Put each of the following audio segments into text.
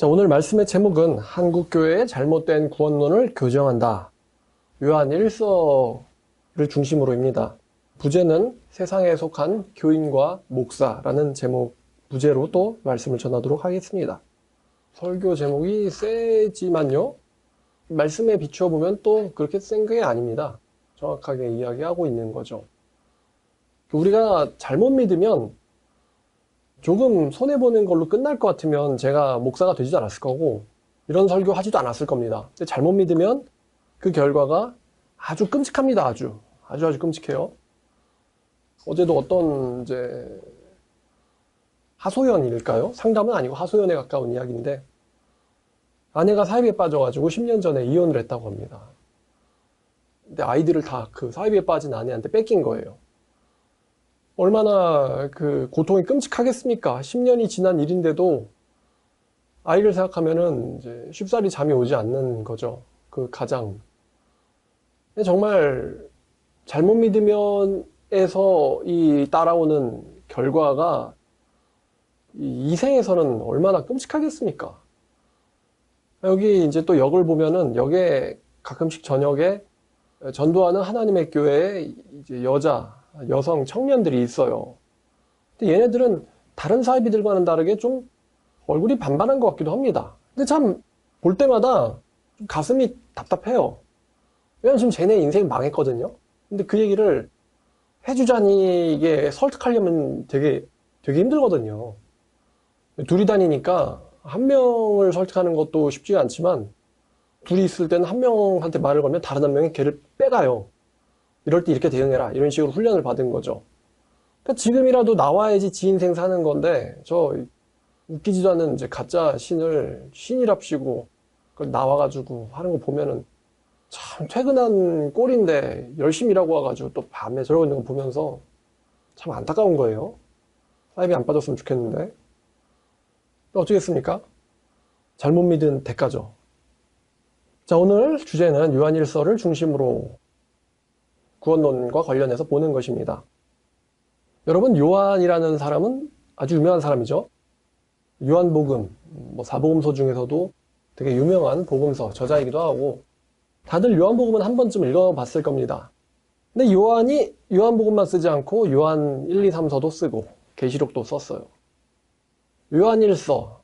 자, 오늘 말씀의 제목은 한국교회의 잘못된 구원론을 교정한다. 요한 1서를 중심으로입니다. 부제는 세상에 속한 교인과 목사라는 제목 부제로 또 말씀을 전하도록 하겠습니다. 설교 제목이 세지만요, 말씀에 비추어 보면 또 그렇게 센 게 아닙니다. 정확하게 이야기하고 있는 거죠. 우리가 잘못 믿으면 조금 손해보는 걸로 끝날 것 같으면 제가 목사가 되지도 않았을 거고 이런 설교 하지도 않았을 겁니다. 근데 잘못 믿으면 그 결과가 아주 끔찍합니다. 아주 끔찍해요. 어제도 어떤 하소연일까요? 상담은 아니고 하소연에 가까운 이야기인데, 아내가 사이비에 빠져가지고 10년 전에 이혼을 했다고 합니다. 근데 아이들을 다 그 사이비에 빠진 아내한테 뺏긴 거예요. 얼마나 그 고통이 끔찍하겠습니까? 10년이 지난 일인데도 아이를 생각하면은 이제 쉽사리 잠이 오지 않는 거죠. 그 가장. 정말 잘못 믿으면에서 이 따라오는 결과가 이 생에서는 얼마나 끔찍하겠습니까? 여기 이제 또 역을 보면은 역에 가끔씩 저녁에 전도하는 하나님의 교회에 이제 여성 청년들이 있어요. 근데 얘네들은 다른 사이비들과는 다르게 좀 얼굴이 반반한 것 같기도 합니다. 근데 참 볼 때마다 좀 가슴이 답답해요. 왜냐면 지금 쟤네 인생이 망했거든요. 근데 그 얘기를 해주자니 이게 설득하려면 되게 힘들거든요. 둘이 다니니까 한 명을 설득하는 것도 쉽지가 않지만, 둘이 있을 때는 한 명한테 말을 걸면 다른 한 명이 걔를 빼가요. 이럴 때 이렇게 대응해라, 이런 식으로 훈련을 받은 거죠. 그러니까 지금이라도 나와야지 지 인생 사는 건데, 저 웃기지도 않는 이제 가짜 신을 신이랍시고 그걸 나와가지고 하는 거 보면은 참 퇴근한 꼴인데 열심히 일하고 와가지고 또 밤에 저러고 있는 거 보면서 참 안타까운 거예요. 사이비 안 빠졌으면 좋겠는데. 어쩌겠습니까? 잘못 믿은 대가죠. 자, 오늘 주제는 요한 1서를 중심으로 구원론과 관련해서 보는 것입니다. 여러분, 요한이라는 사람은 아주 유명한 사람이죠. 요한복음, 사복음서 중에서도 되게 유명한 복음서 저자이기도 하고, 다들 요한복음은 한 번쯤 읽어봤을 겁니다. 근데 요한이 요한복음만 쓰지 않고 요한 1, 2, 3서도 쓰고 계시록도 썼어요. 요한 1서,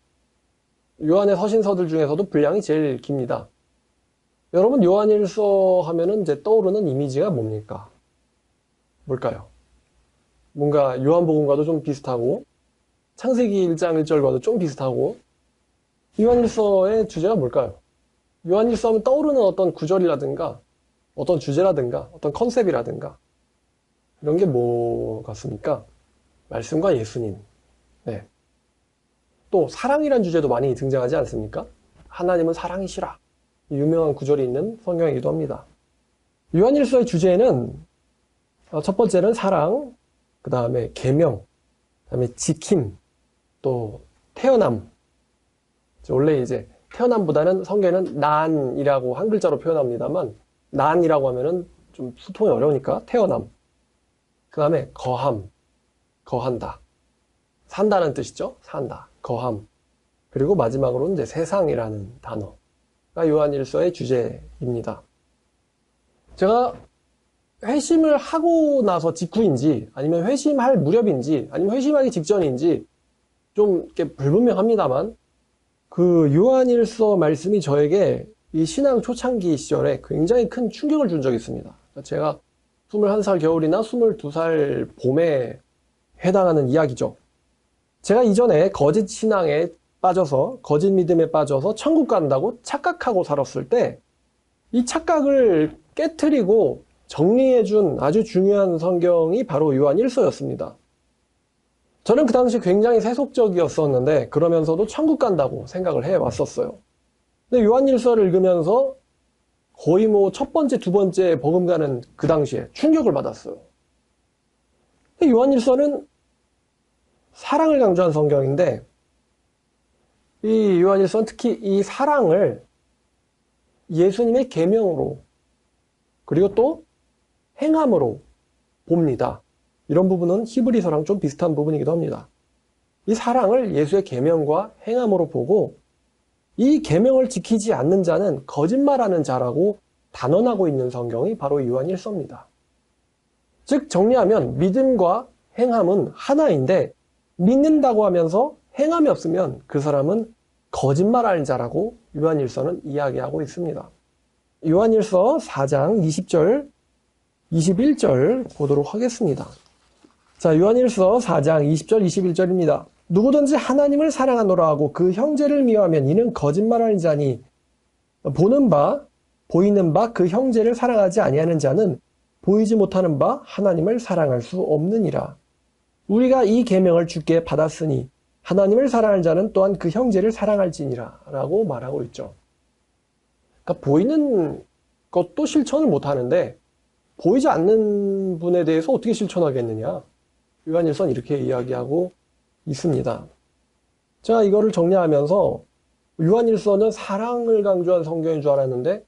요한의 서신서들 중에서도 분량이 제일 깁니다. 여러분, 요한 1서 하면은 이제 떠오르는 이미지가 뭡니까? 뭘까요? 뭔가 요한복음과도 좀 비슷하고, 창세기 1장 1절과도 좀 비슷하고, 요한 1서의 주제가 뭘까요? 요한 1서 하면 떠오르는 어떤 구절이라든가, 어떤 주제라든가, 어떤 컨셉이라든가, 이런 게 뭐 같습니까? 말씀과 예수님. 네. 또 사랑이란 주제도 많이 등장하지 않습니까? 하나님은 사랑이시라. 유명한 구절이 있는 성경이기도 합니다. 요한 1서의 주제는 첫 번째는 사랑, 그 다음에 계명, 그 다음에 지킴, 또 태어남. 원래 이제 태어남보다는 성경에는 난이라고 한 글자로 표현합니다만, 난이라고 하면은 좀 소통이 어려우니까 태어남. 그 다음에 거함, 거한다. 산다는 뜻이죠. 산다, 거함. 그리고 마지막으로는 이제 세상이라는 단어가 요한 1서의 주제입니다. 제가 회심을 하고 나서 직후인지, 아니면 회심할 무렵인지, 아니면 회심하기 직전인지 좀 이렇게 불분명합니다만, 그 요한 1서 말씀이 저에게 이 신앙 초창기 시절에 굉장히 큰 충격을 준 적이 있습니다. 제가 21살 겨울이나 22살 봄에 해당하는 이야기죠. 제가 이전에 거짓 신앙에 빠져서, 거짓 믿음에 빠져서 천국 간다고 착각하고 살았을 때, 이 착각을 깨트리고 정리해준 아주 중요한 성경이 바로 요한 1서였습니다. 저는 그 당시 굉장히 세속적이었었는데, 그러면서도 천국 간다고 생각을 해왔었어요. 근데 요한 1서를 읽으면서 거의 첫 번째, 두 번째 버금가는 그 당시에 충격을 받았어요. 근데 요한 1서는 사랑을 강조한 성경인데, 이 요한 1서는 특히 이 사랑을 예수님의 계명으로, 그리고 또 행함으로 봅니다. 이런 부분은 히브리서랑 좀 비슷한 부분이기도 합니다. 이 사랑을 예수의 계명과 행함으로 보고, 이 계명을 지키지 않는 자는 거짓말하는 자라고 단언하고 있는 성경이 바로 요한일서입니다. 즉 정리하면 믿음과 행함은 하나인데 믿는다고 하면서 행함이 없으면 그 사람은 거짓말하는 자라고 요한일서는 이야기하고 있습니다. 요한일서 4장 20절, 21절 보도록 하겠습니다. 자, 요한일서 4장 20절, 21절입니다. 누구든지 하나님을 사랑하노라 하고 그 형제를 미워하면 이는 거짓말하는 자니 보이는 바 그 형제를 사랑하지 아니하는 자는 보이지 못하는 바 하나님을 사랑할 수 없느니라. 우리가 이 계명을 주께 받았으니 하나님을 사랑하는 자는 또한 그 형제를 사랑할지니라 라고 말하고 있죠. 그러니까 보이는 것도 실천을 못하는데 보이지 않는 분에 대해서 어떻게 실천하겠느냐. 요한일서는 이렇게 이야기하고 있습니다. 제가 이거를 정리하면서 요한일서는 사랑을 강조한 성경인 줄 알았는데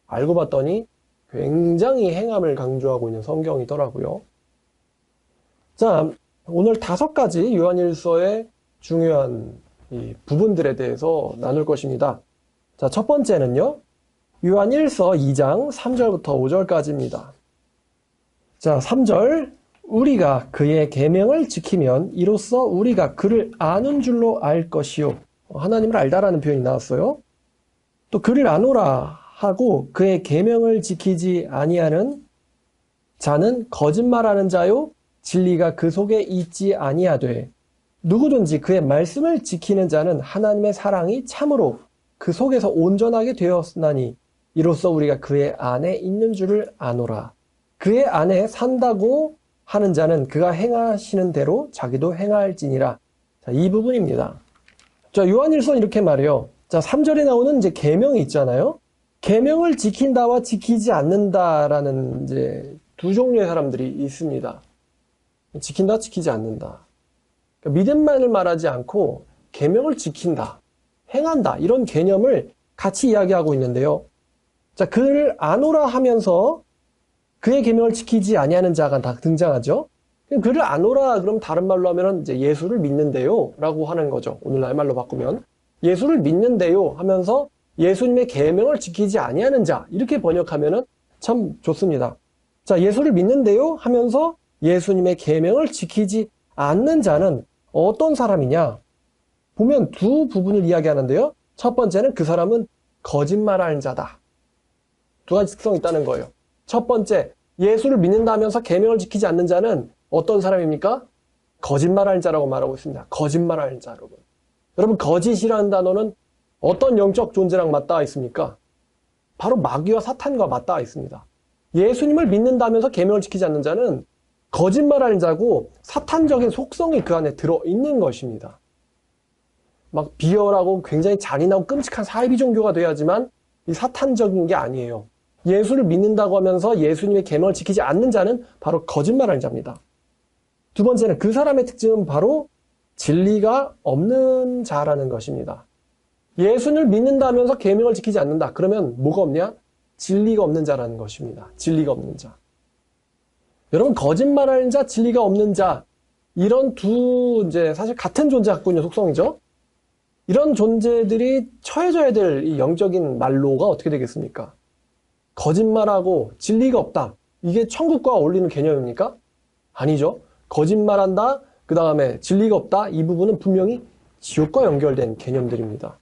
알고 봤더니 굉장히 행함을 강조하고 있는 성경이더라고요. 자, 오늘 5가지 요한일서의 중요한 이 부분들에 대해서 나눌 것입니다. 자, 첫 번째는요. 요한일서 2장 3절부터 5절까지입니다. 자, 3절. 우리가 그의 계명을 지키면 이로써 우리가 그를 아는 줄로 알 것이요. 하나님을 알다라는 표현이 나왔어요. 또 그를 아노라 하고 그의 계명을 지키지 아니하는 자는 거짓말하는 자요 진리가 그 속에 있지 아니하되 누구든지 그의 말씀을 지키는 자는 하나님의 사랑이 참으로 그 속에서 온전하게 되었나니 이로써 우리가 그의 안에 있는 줄을 아노라. 그의 안에 산다고 하는 자는 그가 행하시는 대로 자기도 행할지니라. 자, 이 부분입니다. 자, 요한일서는 이렇게 말해요. 자, 3절에 나오는 이제 계명이 있잖아요. 계명을 지킨다와 지키지 않는다라는 이제 두 종류의 사람들이 있습니다. 지킨다, 지키지 않는다. 그러니까 믿음만을 말하지 않고 계명을 지킨다, 행한다 이런 개념을 같이 이야기하고 있는데요. 자, 그를 아노라 하면서 그의 계명을 지키지 아니하는 자가 다 등장하죠. 그를 아노라 그럼 다른 말로 하면은 이제 예수를 믿는데요라고 하는 거죠. 오늘날 말로 바꾸면 예수를 믿는데요 하면서 예수님의 계명을 지키지 아니하는 자 이렇게 번역하면은 참 좋습니다. 자, 예수를 믿는데요 하면서 예수님의 계명을 지키지 않는 자는 어떤 사람이냐? 보면 두 부분을 이야기하는데요. 첫 번째는 그 사람은 거짓말하는 자다. 두 가지 특성이 있다는 거예요. 첫 번째, 예수를 믿는다면서 계명을 지키지 않는 자는 어떤 사람입니까? 거짓말하는 자라고 말하고 있습니다. 거짓말하는 자, 여러분. 여러분, 거짓이라는 단어는 어떤 영적 존재랑 맞닿아 있습니까? 바로 마귀와 사탄과 맞닿아 있습니다. 예수님을 믿는다면서 계명을 지키지 않는 자는 거짓말하는 자고 사탄적인 속성이 그 안에 들어있는 것입니다. 막 비열하고 굉장히 잔인하고 끔찍한 사이비 종교가 돼야지만 이 사탄적인 게 아니에요. 예수를 믿는다고 하면서 예수님의 계명을 지키지 않는 자는 바로 거짓말하는 자입니다. 두 번째는 그 사람의 특징은 바로 진리가 없는 자라는 것입니다. 예수를 믿는다면서 계명을 지키지 않는다. 그러면 뭐가 없냐? 진리가 없는 자라는 것입니다. 진리가 없는 자. 여러분, 거짓말하는 자, 진리가 없는 자, 이런 두 이제 사실 같은 존재 갖고 있는 속성이죠. 이런 존재들이 처해져야 될 이 영적인 말로가 어떻게 되겠습니까? 거짓말하고 진리가 없다. 이게 천국과 어울리는 개념입니까? 아니죠. 거짓말한다, 그 다음에 진리가 없다. 이 부분은 분명히 지옥과 연결된 개념들입니다.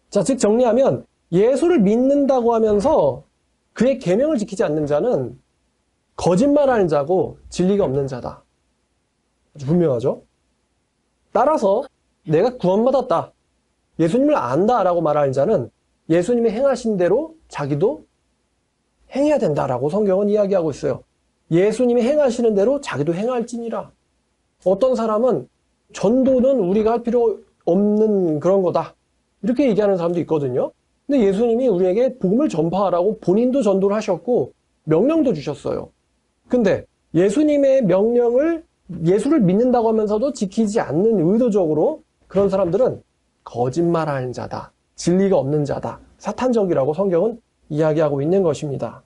자, 즉 정리하면 예수를 믿는다고 하면서 그의 계명을 지키지 않는 자는 거짓말하는 자고 진리가 없는 자다. 아주 분명하죠? 따라서 내가 구원받았다, 예수님을 안다라고 말하는 자는 예수님이 행하신 대로 자기도 행해야 된다라고 성경은 이야기하고 있어요. 예수님이 행하시는 대로 자기도 행할지니라. 어떤 사람은 전도는 우리가 할 필요 없는 그런 거다, 이렇게 얘기하는 사람도 있거든요. 근데 예수님이 우리에게 복음을 전파하라고 본인도 전도를 하셨고 명령도 주셨어요. 근데 예수님의 명령을 예수를 믿는다고 하면서도 지키지 않는 의도적으로 그런 사람들은 거짓말하는 자다, 진리가 없는 자다, 사탄적이라고 성경은 이야기하고 있는 것입니다.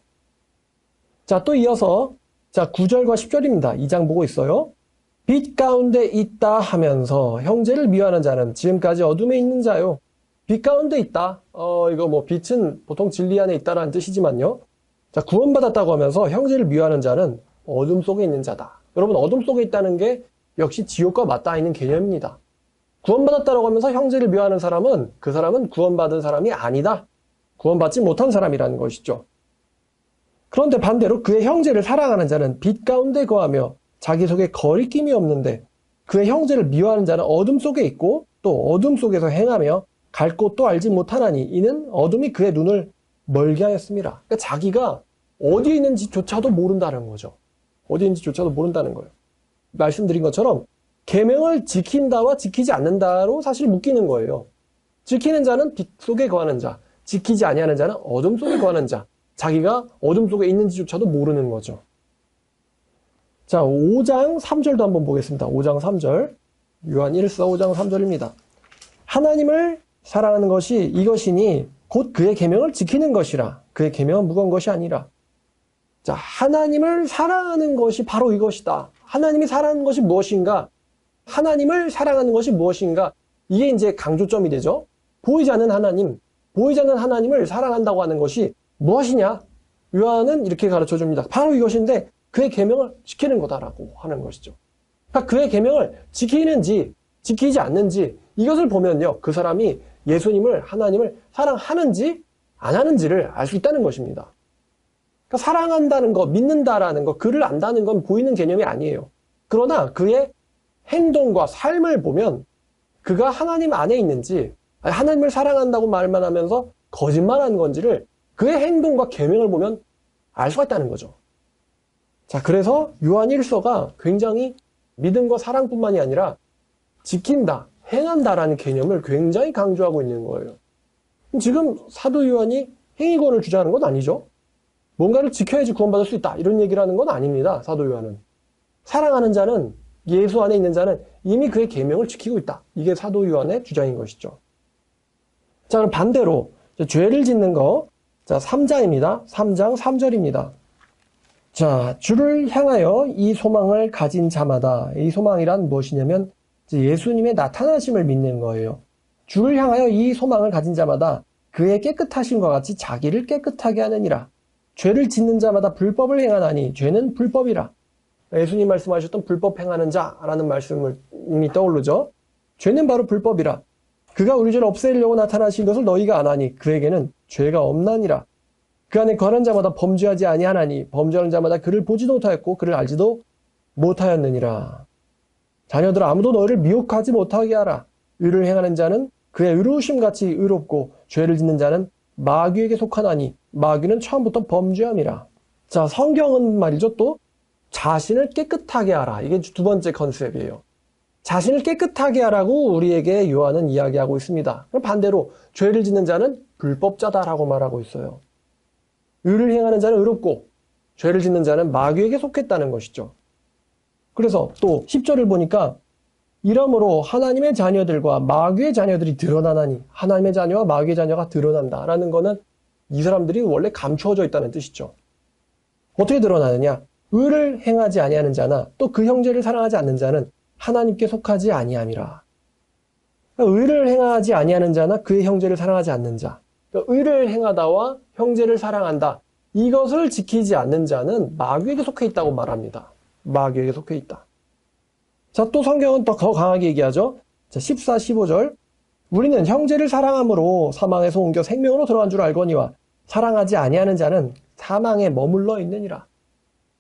자, 또 이어서 9절과 10절입니다. 2장 보고 있어요. 빛 가운데 있다 하면서 형제를 미워하는 자는 지금까지 어둠에 있는 자요. 빛 가운데 있다. 이거 뭐 빛은 보통 진리 안에 있다라는 뜻이지만요. 자, 구원받았다고 하면서 형제를 미워하는 자는 어둠 속에 있는 자다. 여러분, 어둠 속에 있다는 게 역시 지옥과 맞닿아 있는 개념입니다. 구원받았다고 하면서 형제를 미워하는 사람은 그 사람은 구원받은 사람이 아니다. 구원받지 못한 사람이라는 것이죠. 그런데 반대로 그의 형제를 사랑하는 자는 빛 가운데 거하며 자기 속에 거리낌이 없는데 그의 형제를 미워하는 자는 어둠 속에 있고 또 어둠 속에서 행하며 갈 곳도 알지 못하나니 이는 어둠이 그의 눈을 멀게 하였습니다. 그러니까 자기가 어디에 있는지조차도 모른다는 거죠. 어디에 있는지조차도 모른다는 거예요. 말씀드린 것처럼 계명을 지킨다와 지키지 않는다로 사실 묶이는 거예요. 지키는 자는 빛 속에 거하는 자, 지키지 아니하는 자는 어둠 속에 거하는 자. 자기가 어둠 속에 있는지조차도 모르는 거죠. 자, 5장 3절도 한번 보겠습니다. 5장 3절. 요한 1서 5장 3절입니다. 하나님을 사랑하는 것이 이것이니 곧 그의 계명을 지키는 것이라. 그의 계명은 무거운 것이 아니라. 자, 하나님을 사랑하는 것이 바로 이것이다. 하나님이 사랑하는 것이 무엇인가? 하나님을 사랑하는 것이 무엇인가? 이게 이제 강조점이 되죠. 보이지 않는 하나님, 보이지 않는 하나님을 사랑한다고 하는 것이 무엇이냐? 요한은 이렇게 가르쳐 줍니다. 바로 이것인데 그의 계명을 지키는 거다라고 하는 것이죠. 그러니까 그의 계명을 지키는지 지키지 않는지 이것을 보면요. 그 사람이 예수님을, 하나님을 사랑하는지 안 하는지를 알 수 있다는 것입니다. 그러니까 사랑한다는 것, 믿는다라는 것, 그를 안다는 건 보이는 개념이 아니에요. 그러나 그의 행동과 삶을 보면 그가 하나님 안에 있는지 하나님을 사랑한다고 말만 하면서 거짓말하는 건지를 그의 행동과 계명을 보면 알 수가 있다는 거죠. 자, 그래서 요한 1서가 굉장히 믿음과 사랑뿐만이 아니라 지킨다, 행한다라는 개념을 굉장히 강조하고 있는 거예요. 지금 사도 요한이 행위권을 주장하는 건 아니죠. 뭔가를 지켜야지 구원받을 수 있다 이런 얘기를 하는 건 아닙니다. 사도 요한은. 사랑하는 자는, 예수 안에 있는 자는 이미 그의 계명을 지키고 있다. 이게 사도 요한의 주장인 것이죠. 자, 그럼 반대로 죄를 짓는 거, 자, 3장입니다. 3장 3절입니다. 자, 주를 향하여 이 소망을 가진 자마다, 이 소망이란 무엇이냐면 예수님의 나타나심을 믿는 거예요. 주를 향하여 이 소망을 가진 자마다 그의 깨끗하심과 같이 자기를 깨끗하게 하느니라. 죄를 짓는 자마다 불법을 행하나니 죄는 불법이라. 예수님 말씀하셨던 불법 행하는 자라는 말씀을 이미 떠오르죠. 죄는 바로 불법이라. 그가 우리 죄를 없애려고 나타나신 것을 너희가 아나니 그에게는 죄가 없나니라. 그 안에 거하는 자마다 범죄하지 아니하나니 범죄하는 자마다 그를 보지도 못하였고 그를 알지도 못하였느니라. 자녀들아, 아무도 너희를 미혹하지 못하게 하라. 의를 행하는 자는 그의 의로우심같이 의롭고 죄를 짓는 자는 마귀에게 속하나니 마귀는 처음부터 범죄함이라. 자, 성경은 말이죠, 또 자신을 깨끗하게 하라. 이게 두 번째 컨셉이에요. 자신을 깨끗하게 하라고 우리에게 요한은 이야기하고 있습니다. 그럼 반대로 죄를 짓는 자는 불법자다라고 말하고 있어요. 의를 행하는 자는 의롭고 죄를 짓는 자는 마귀에게 속했다는 것이죠. 그래서 또 10절을 보니까 이러므로 하나님의 자녀들과 마귀의 자녀들이 드러나나니 하나님의 자녀와 마귀의 자녀가 드러난다라는 거는 이 사람들이 원래 감추어져 있다는 뜻이죠. 어떻게 드러나느냐? 의를 행하지 아니하는 자나 또 그 형제를 사랑하지 않는 자는 하나님께 속하지 아니함이라. 의를 행하지 아니하는 자나 그의 형제를 사랑하지 않는 자. 의를 행하다와 형제를 사랑한다. 이것을 지키지 않는 자는 마귀에게 속해 있다고 말합니다. 마귀에게 속해 있다. 자, 또 성경은 더 강하게 얘기하죠. 자, 14, 15절. 우리는 형제를 사랑함으로 사망에서 옮겨 생명으로 들어간 줄 알거니와 사랑하지 아니하는 자는 사망에 머물러 있느니라.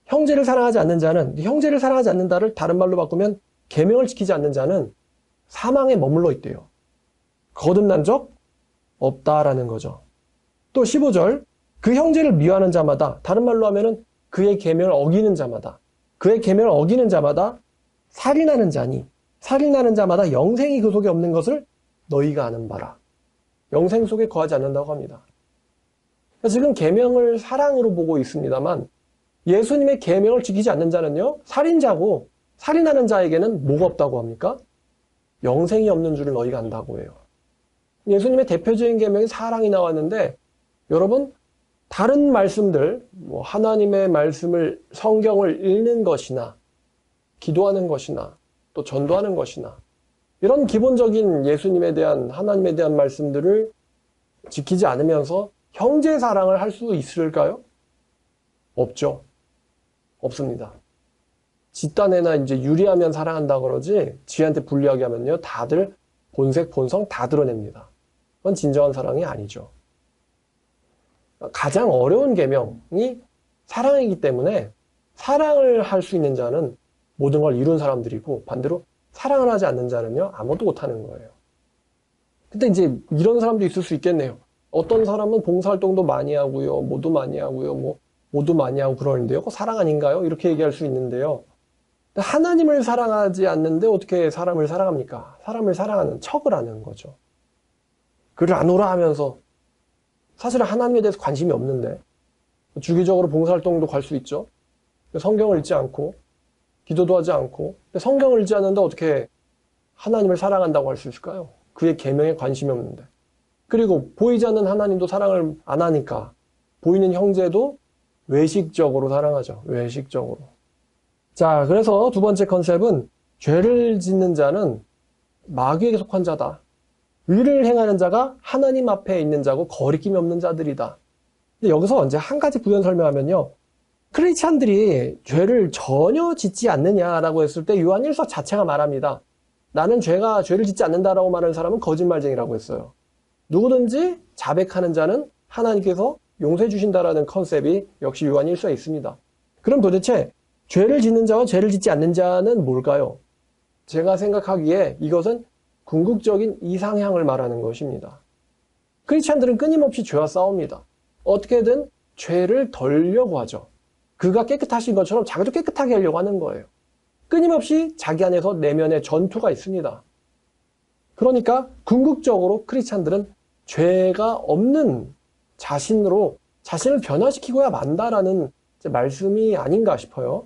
형제를 사랑하지 않는 자는, 형제를 사랑하지 않는다를 다른 말로 바꾸면 계명을 지키지 않는 자는 사망에 머물러 있대요. 거듭난 적 없다라는 거죠. 또 15절. 그 형제를 미워하는 자마다, 다른 말로 하면은 그의 계명을 어기는 자마다, 그의 계명을 어기는 자마다 살인하는 자니 살인하는 자마다 영생이 그 속에 없는 것을 너희가 아는 바라. 영생 속에 거하지 않는다고 합니다. 지금 계명을 사랑으로 보고 있습니다만 예수님의 계명을 지키지 않는 자는요, 살인자고 살인하는 자에게는 뭐가 없다고 합니까? 영생이 없는 줄을 너희가 안다고 해요. 예수님의 대표적인 계명이 사랑이 나왔는데 여러분, 다른 말씀들, 하나님의 말씀을, 성경을 읽는 것이나 기도하는 것이나 또 전도하는 것이나 이런 기본적인 예수님에 대한, 하나님에 대한 말씀들을 지키지 않으면서 형제 사랑을 할 수 있을까요? 없죠. 없습니다. 집단에나 이제 유리하면 사랑한다 그러지, 지한테 불리하게 하면요, 다들 본색, 본성 다 드러냅니다. 그건 진정한 사랑이 아니죠. 가장 어려운 계명이 사랑이기 때문에 사랑을 할 수 있는 자는 모든 걸 이룬 사람들이고, 반대로 사랑을 하지 않는 자는요, 아무것도 못하는 거예요. 근데 이제 이런 사람도 있을 수 있겠네요. 어떤 사람은 봉사활동도 많이 하고요, 모두 많이 하고요, 모두 많이 하고 그러는데요. 그거 사랑 아닌가요? 이렇게 얘기할 수 있는데요. 하나님을 사랑하지 않는데 어떻게 사람을 사랑합니까? 사람을 사랑하는 척을 하는 거죠. 그를 안 오라 하면서 사실은 하나님에 대해서 관심이 없는데 주기적으로 봉사활동도 갈 수 있죠. 성경을 읽지 않고 기도도 하지 않고 성경을 읽지 않는데 어떻게 하나님을 사랑한다고 할 수 있을까요? 그의 계명에 관심이 없는데. 그리고 보이지 않는 하나님도 사랑을 안 하니까 보이는 형제도 외식적으로 사랑하죠. 외식적으로. 자, 그래서 두 번째 컨셉은 죄를 짓는 자는 마귀에게 속한 자다. 의를 행하는 자가 하나님 앞에 있는 자고 거리낌이 없는 자들이다. 근데 여기서 이제 한 가지 부연 설명하면요. 크리스찬들이 죄를 전혀 짓지 않느냐라고 했을 때 요한 1서 자체가 말합니다. 나는 죄를 짓지 않는다라고 말하는 사람은 거짓말쟁이라고 했어요. 누구든지 자백하는 자는 하나님께서 용서해 주신다라는 컨셉이 역시 요한 1서에 있습니다. 그럼 도대체 죄를 짓는 자와 죄를 짓지 않는 자는 뭘까요? 제가 생각하기에 이것은 궁극적인 이상향을 말하는 것입니다. 크리스찬들은 끊임없이 죄와 싸웁니다. 어떻게든 죄를 덜려고 하죠. 그가 깨끗하신 것처럼 자기도 깨끗하게 하려고 하는 거예요. 끊임없이 자기 안에서 내면의 전투가 있습니다. 그러니까 궁극적으로 크리스찬들은 죄가 없는 자신으로 자신을 변화시키고야 만다라는 말씀이 아닌가 싶어요.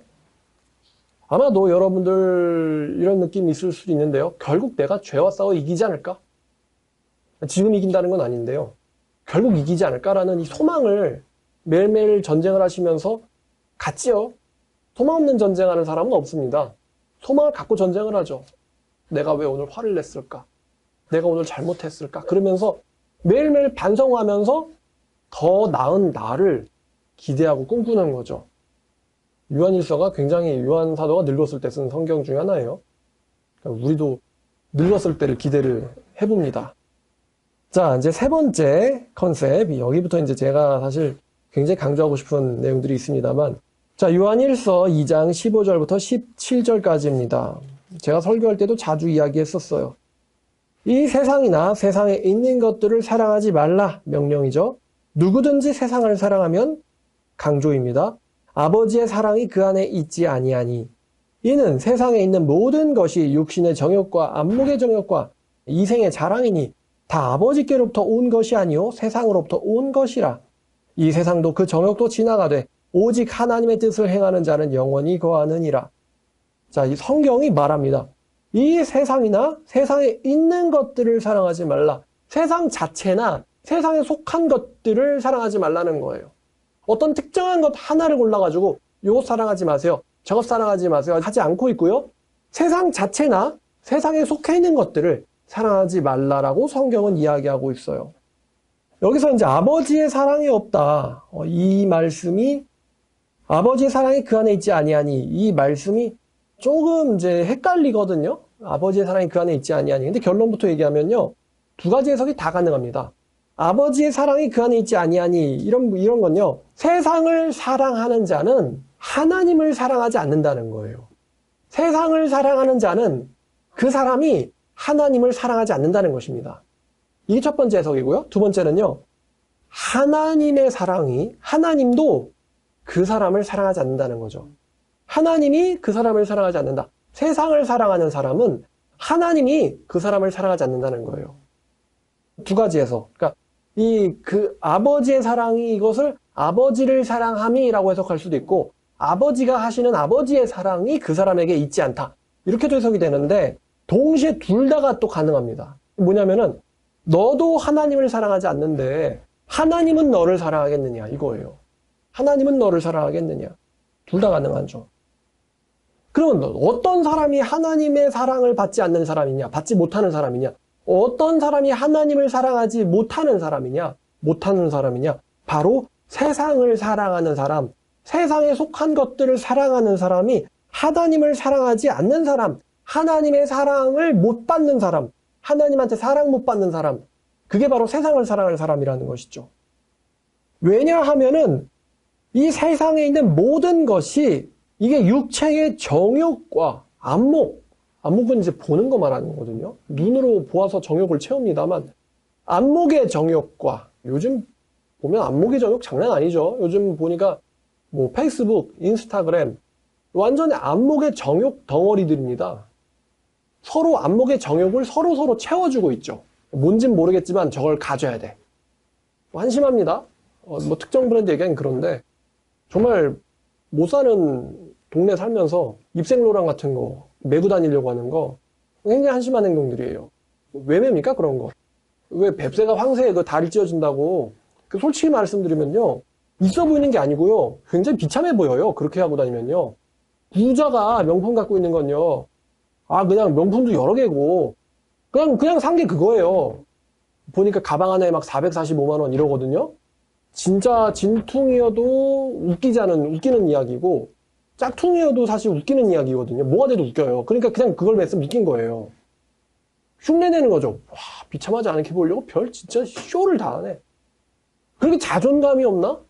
아마도 여러분들 이런 느낌이 있을 수도 있는데요. 결국 내가 죄와 싸워 이기지 않을까? 지금 이긴다는 건 아닌데요. 결국 이기지 않을까라는 이 소망을 매일매일 전쟁을 하시면서 갖지요. 소망 없는 전쟁하는 사람은 없습니다. 소망을 갖고 전쟁을 하죠. 내가 왜 오늘 화를 냈을까? 내가 오늘 잘못했을까? 그러면서 매일매일 반성하면서 더 나은 나를 기대하고 꿈꾸는 거죠. 요한일서가 굉장히 요한 사도가 늙었을 때 쓴 성경 중에 하나예요. 그러니까 우리도 늙었을 때를 기대를 해봅니다. 자, 이제 세 번째 컨셉. 여기부터 이제 제가 사실 굉장히 강조하고 싶은 내용들이 있습니다만, 자, 요한일서 2장 15절부터 17절까지입니다. 제가 설교할 때도 자주 이야기했었어요. 이 세상이나 세상에 있는 것들을 사랑하지 말라 명령이죠. 누구든지 세상을 사랑하면 강조입니다. 아버지의 사랑이 그 안에 있지 아니하니 이는 세상에 있는 모든 것이 육신의 정욕과 안목의 정욕과 이생의 자랑이니 다 아버지께로부터 온 것이 아니요 세상으로부터 온 것이라. 이 세상도 그 정욕도 지나가되 오직 하나님의 뜻을 행하는 자는 영원히 거하느니라. 자, 이 성경이 말합니다. 이 세상이나 세상에 있는 것들을 사랑하지 말라. 세상 자체나 세상에 속한 것들을 사랑하지 말라는 거예요. 어떤 특정한 것 하나를 골라가지고 이것 사랑하지 마세요, 저것 사랑하지 마세요 하지 않고 있고요. 세상 자체나 세상에 속해 있는 것들을 사랑하지 말라라고 성경은 이야기하고 있어요. 여기서 이제 아버지의 사랑이 없다. 이 말씀이 아버지의 사랑이 그 안에 있지 아니하니 이 말씀이 조금 이제 헷갈리거든요. 아버지의 사랑이 그 안에 있지 아니하니. 근데 결론부터 얘기하면요. 두 가지 해석이 다 가능합니다. 아버지의 사랑이 그 안에 있지 아니하니 이런 건요. 세상을 사랑하는 자는 하나님을 사랑하지 않는다는 거예요. 세상을 사랑하는 자는 그 사람이 하나님을 사랑하지 않는다는 것입니다. 이게 첫 번째 해석이고요. 두 번째는요. 하나님의 사랑이 하나님도 그 사람을 사랑하지 않는다는 거죠. 하나님이 그 사람을 사랑하지 않는다. 세상을 사랑하는 사람은 하나님이 그 사람을 사랑하지 않는다는 거예요. 두 가지 해석. 그러니까 그 아버지의 사랑이 이것을 아버지를 사랑함이라고 해석할 수도 있고 아버지가 하시는 아버지의 사랑이 그 사람에게 있지 않다. 이렇게도 해석이 되는데 동시에 둘 다가 또 가능합니다. 뭐냐면은 너도 하나님을 사랑하지 않는데 하나님은 너를 사랑하겠느냐 이거예요. 하나님은 너를 사랑하겠느냐. 둘 다 가능하죠. 그러면 어떤 사람이 하나님의 사랑을 받지 않는 사람이냐? 받지 못하는 사람이냐? 어떤 사람이 하나님을 사랑하지 못하는 사람이냐? 못하는 사람이냐? 바로 세상을 사랑하는 사람, 세상에 속한 것들을 사랑하는 사람이 하나님을 사랑하지 않는 사람, 하나님의 사랑을 못 받는 사람, 하나님한테 사랑 못 받는 사람, 그게 바로 세상을 사랑하는 사람이라는 것이죠. 왜냐하면은 이 세상에 있는 모든 것이 이게 육체의 정욕과 안목은 이제 보는 거 말하는 거거든요. 눈으로 보아서 정욕을 채웁니다만 안목의 정욕과 요즘 보면 안목의 정욕 장난 아니죠. 요즘 보니까 뭐 페이스북, 인스타그램 완전히 안목의 정욕 덩어리들입니다. 서로 안목의 정욕을 서로 채워주고 있죠. 뭔진 모르겠지만 저걸 가져야 돼. 한심합니다. 뭐 특정 브랜드 얘기하긴 그런데 정말 못 사는 동네 살면서 입생로랑 같은 거 메고 다니려고 하는 거 굉장히 한심한 행동들이에요. 왜 맵니까 그런 거? 왜 뱁새가 황새에 그 다리 찧어준다고 솔직히 말씀드리면요 있어 보이는 게 아니고요 굉장히 비참해 보여요. 그렇게 하고 다니면요 부자가 명품 갖고 있는 건요 그냥 명품도 여러 개고 그냥 산 게 그거예요. 보니까 가방 하나에 막 445만 원 이러거든요. 진짜 진퉁이어도 웃기는 이야기고 짝퉁이어도 사실 웃기는 이야기거든요. 뭐가 돼도 웃겨요. 그러니까 그냥 그걸 맸으면 웃긴 거예요. 흉내내는 거죠. 와, 비참하지 않게 보려고 별 진짜 쇼를 다 하네. 그렇게 자존감이 없나?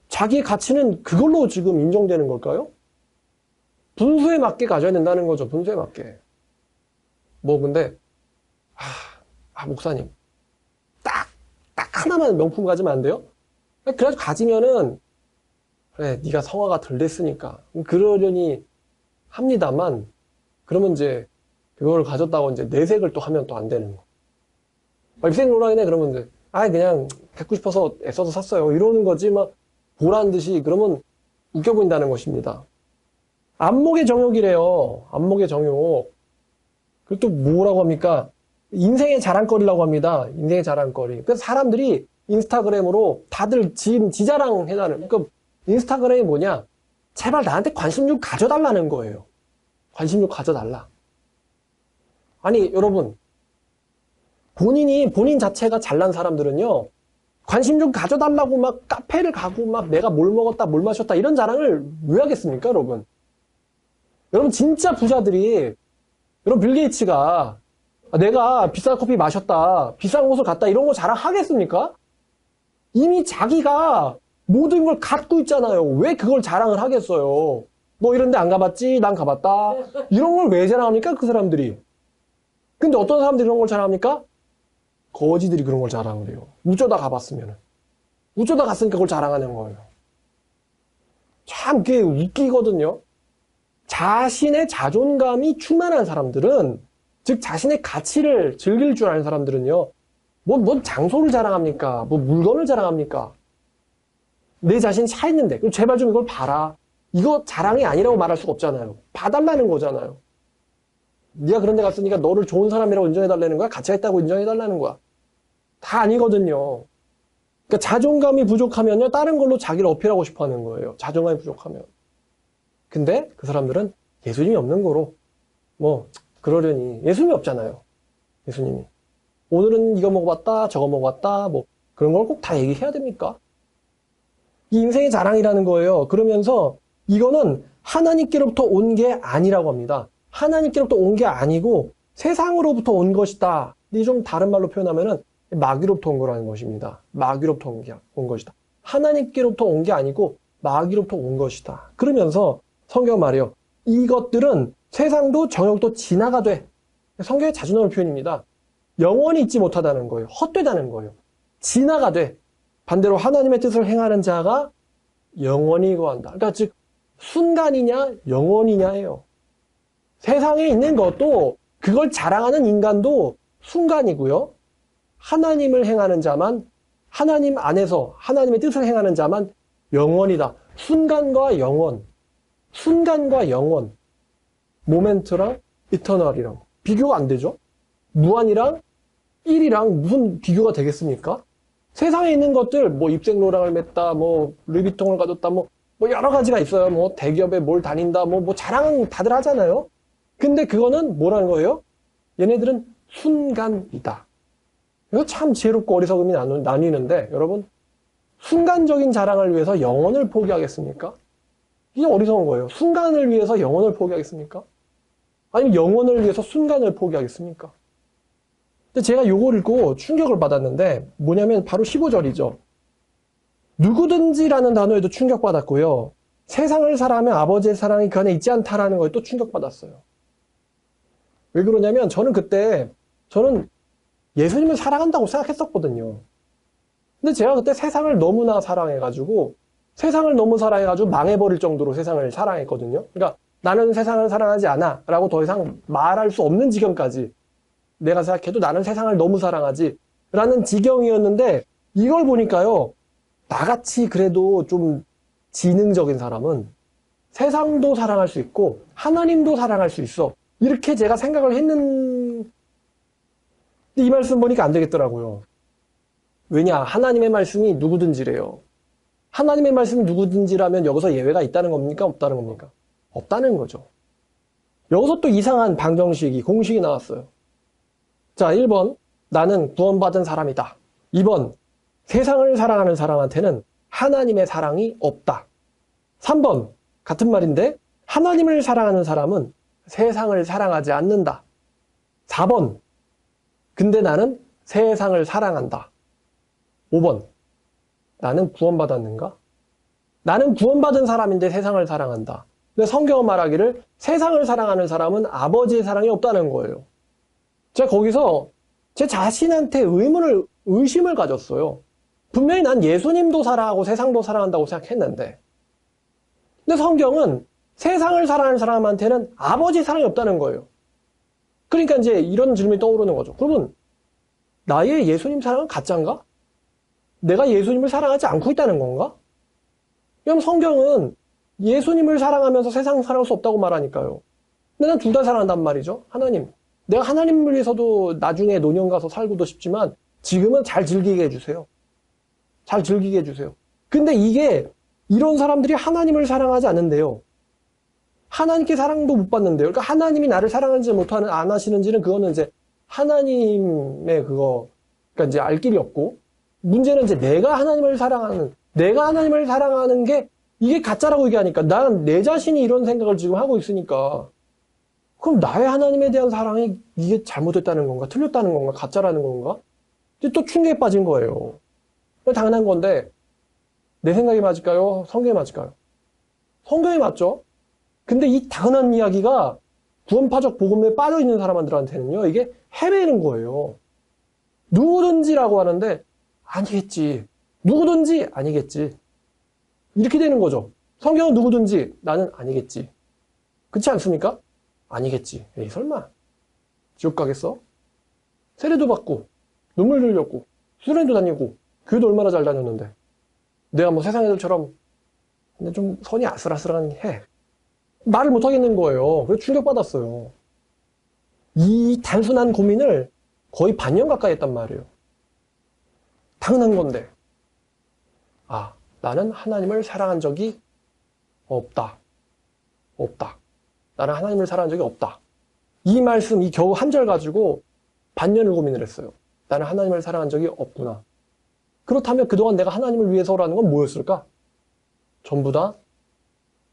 자기의 가치는 그걸로 지금 인정되는 걸까요? 분수에 맞게 가져야 된다는 거죠. 분수에 맞게. 근데 목사님 딱 하나만 명품 가지면 안 돼요? 그래가지고 가지면은 그래 네가 성화가 덜 됐으니까 그러려니 합니다만 그러면 이제 그걸 가졌다고 이제 내색을 또 하면 또 안 되는 거. 입생로라이네 그러면 이제 그냥 갖고 싶어서 애써서 샀어요 이러는 거지 막 보란 듯이 그러면 웃겨 보인다는 것입니다. 안목의 정욕이래요. 안목의 정욕. 그리고 또 뭐라고 합니까? 인생의 자랑거리라고 합니다. 인생의 자랑거리. 그래서 사람들이 인스타그램으로 다들 지 자랑 해달라는. 그러니까 인스타그램이 뭐냐? 제발 나한테 관심 좀 가져달라는 거예요. 관심 좀 가져달라. 아니 여러분 본인 자체가 잘난 사람들은요 관심 좀 가져달라고 막 카페를 가고 막 내가 뭘 먹었다 뭘 마셨다 이런 자랑을 왜 하겠습니까 여러분? 여러분 진짜 부자들이 여러분 빌 게이츠가 내가 비싼 커피 마셨다 비싼 곳을 갔다 이런 거 자랑하겠습니까? 이미 자기가 모든 걸 갖고 있잖아요. 왜 그걸 자랑을 하겠어요? 너 이런 데 안 가봤지? 난 가봤다. 이런 걸 왜 자랑합니까 그 사람들이? 근데 어떤 사람들이 그런 걸 자랑합니까? 거지들이 그런 걸 자랑을 해요. 어쩌다 가봤으면. 어쩌다 갔으니까 그걸 자랑하는 거예요. 참 그게 웃기거든요. 자신의 자존감이 충만한 사람들은 즉 자신의 가치를 즐길 줄 아는 사람들은요. 뭔 장소를 자랑합니까? 뭐 물건을 자랑합니까? 내 자신이 차 있는데 그럼 제발 좀 이걸 봐라. 이거 자랑이 아니라고 말할 수가 없잖아요. 봐달라는 거잖아요. 네가 그런 데 갔으니까 너를 좋은 사람이라고 인정해달라는 거야? 가치가 있다고 인정해달라는 거야? 다 아니거든요. 그러니까 자존감이 부족하면요. 다른 걸로 자기를 어필하고 싶어 하는 거예요. 자존감이 부족하면. 근데 그 사람들은 예수님이 없는 거로 그러려니 예수님이 없잖아요. 예수님이. 오늘은 이거 먹어봤다 저거 먹어봤다 뭐 그런 걸 꼭 다 얘기해야 됩니까? 이 인생의 자랑이라는 거예요. 그러면서 이거는 하나님께로부터 온 게 아니라고 합니다. 하나님께로부터 온 게 아니고 세상으로부터 온 것이다. 이 좀 다른 말로 표현하면은 마귀로부터 온 거라는 것입니다. 마귀로부터 온 것이다. 하나님께로부터 온 게 아니고 마귀로부터 온 것이다. 그러면서 성경 말이에요. 이것들은 세상도 정욕도 진화가 돼. 성경에 자주 나올 표현입니다. 영원히 있지 못하다는 거예요. 헛되다는 거예요. 진화가 돼. 반대로 하나님의 뜻을 행하는 자가 영원히 거한다. 그러니까 즉 순간이냐 영원이냐예요. 세상에 있는 것도 그걸 자랑하는 인간도 순간이고요. 하나님을 행하는 자만 하나님 안에서 하나님의 뜻을 행하는 자만 영원이다. 순간과 영원. 순간과 영원. 모멘트랑 이터널이랑 비교가 안 되죠. 무한이랑 1이랑 무슨 비교가 되겠습니까? 세상에 있는 것들 입생로랑을 맸다 루이비통을 가졌다 뭐 여러 가지가 있어요. 뭐 대기업에 뭘 다닌다, 뭐 자랑 다들 하잖아요. 근데 그거는 뭐라는 거예요? 얘네들은 순간이다. 이거 참 지혜롭고 어리석음이 나뉘는데, 여러분, 순간적인 자랑을 위해서 영혼을 포기하겠습니까? 이게 어리석은 거예요. 순간을 위해서 영혼을 포기하겠습니까? 아니면 영혼을 위해서 순간을 포기하겠습니까? 근데 제가 요걸 읽고 충격을 받았는데, 뭐냐면 바로 15절이죠. 누구든지라는 단어에도 충격받았고요. 세상을 사랑하면 아버지의 사랑이 그 안에 있지 않다라는 거에 또 충격받았어요. 왜 그러냐면 저는 예수님을 사랑한다고 생각했었거든요. 근데 제가 그때 세상을 너무나 사랑해가지고 망해버릴 정도로 세상을 사랑했거든요. 그러니까 나는 세상을 사랑하지 않아 라고 더 이상 말할 수 없는 지경까지 내가 생각해도 나는 세상을 너무 사랑하지 라는 지경이었는데 이걸 보니까요. 나같이 그래도 좀 지능적인 사람은 세상도 사랑할 수 있고 하나님도 사랑할 수 있어. 이렇게 제가 생각을 했는데 이 말씀 보니까 안 되겠더라고요. 왜냐? 하나님의 말씀이 누구든지래요. 하나님의 말씀이 누구든지라면 여기서 예외가 있다는 겁니까? 없다는 겁니까? 없다는 거죠. 여기서 또 이상한 방정식이, 공식이 나왔어요. 자, 1번, 나는 구원받은 사람이다. 2번, 세상을 사랑하는 사람한테는 하나님의 사랑이 없다. 3번, 같은 말인데, 하나님을 사랑하는 사람은 세상을 사랑하지 않는다. 4번, 근데 나는 세상을 사랑한다. 5번, 나는 구원받았는가? 나는 구원받은 사람인데 세상을 사랑한다. 근데 성경은 말하기를 세상을 사랑하는 사람은 아버지의 사랑이 없다는 거예요. 제가 거기서 제 자신한테 의심을 가졌어요. 분명히 난 예수님도 사랑하고 세상도 사랑한다고 생각했는데, 근데 성경은 세상을 사랑하는 사람한테는 아버지 사랑이 없다는 거예요. 그러니까 이제 이런 질문이 떠오르는 거죠. 그러면 나의 예수님 사랑은 가짜인가? 내가 예수님을 사랑하지 않고 있다는 건가? 그럼 성경은 예수님을 사랑하면서 세상 사랑할 수 없다고 말하니까요. 근데 난 둘 다 사랑한단 말이죠. 하나님. 내가 하나님을 위해서도 나중에 노년 가서 살고도 싶지만 지금은 잘 즐기게 해주세요. 잘 즐기게 해주세요. 근데 이게 이런 사람들이 하나님을 사랑하지 않는데요. 하나님께 사랑도 못 받는데요. 그러니까 하나님이 나를 사랑하지 못하는, 안 하시는지는 그거는 이제 하나님의 그러니까 이제 알 길이 없고, 문제는 이제 내가 하나님을 사랑하는 게 이게 가짜라고 얘기하니까 난 내 자신이 이런 생각을 지금 하고 있으니까 그럼 나의 하나님에 대한 사랑이 이게 잘못됐다는 건가? 틀렸다는 건가? 가짜라는 건가? 이제 또 충격에 빠진 거예요. 당연한 건데 내 생각이 맞을까요? 성경이 맞을까요? 성경이 맞죠? 근데 이 당연한 이야기가 구원파적 복음에 빠져있는 사람들한테는요, 이게 헤매는 거예요. 누구든지라고 하는데 아니겠지. 누구든지 아니겠지. 이렇게 되는 거죠. 성경은 누구든지, 나는 아니겠지. 그렇지 않습니까? 아니겠지. 에이, 설마. 지옥 가겠어? 세례도 받고, 눈물 흘렸고, 수련도 다니고, 교회도 얼마나 잘 다녔는데. 내가 뭐 세상 애들처럼, 근데 좀 선이 아슬아슬해. 말을 못 하겠는 거예요. 그래서 충격받았어요. 이 단순한 고민을 거의 반년 가까이 했단 말이에요. 당연한 건데. 아, 나는 하나님을 사랑한 적이 없다. 나는 하나님을 사랑한 적이 없다. 이 말씀, 이 겨우 한 절 가지고 반년을 고민을 했어요. 나는 하나님을 사랑한 적이 없구나. 그렇다면 그동안 내가 하나님을 위해서라는 건 뭐였을까? 전부 다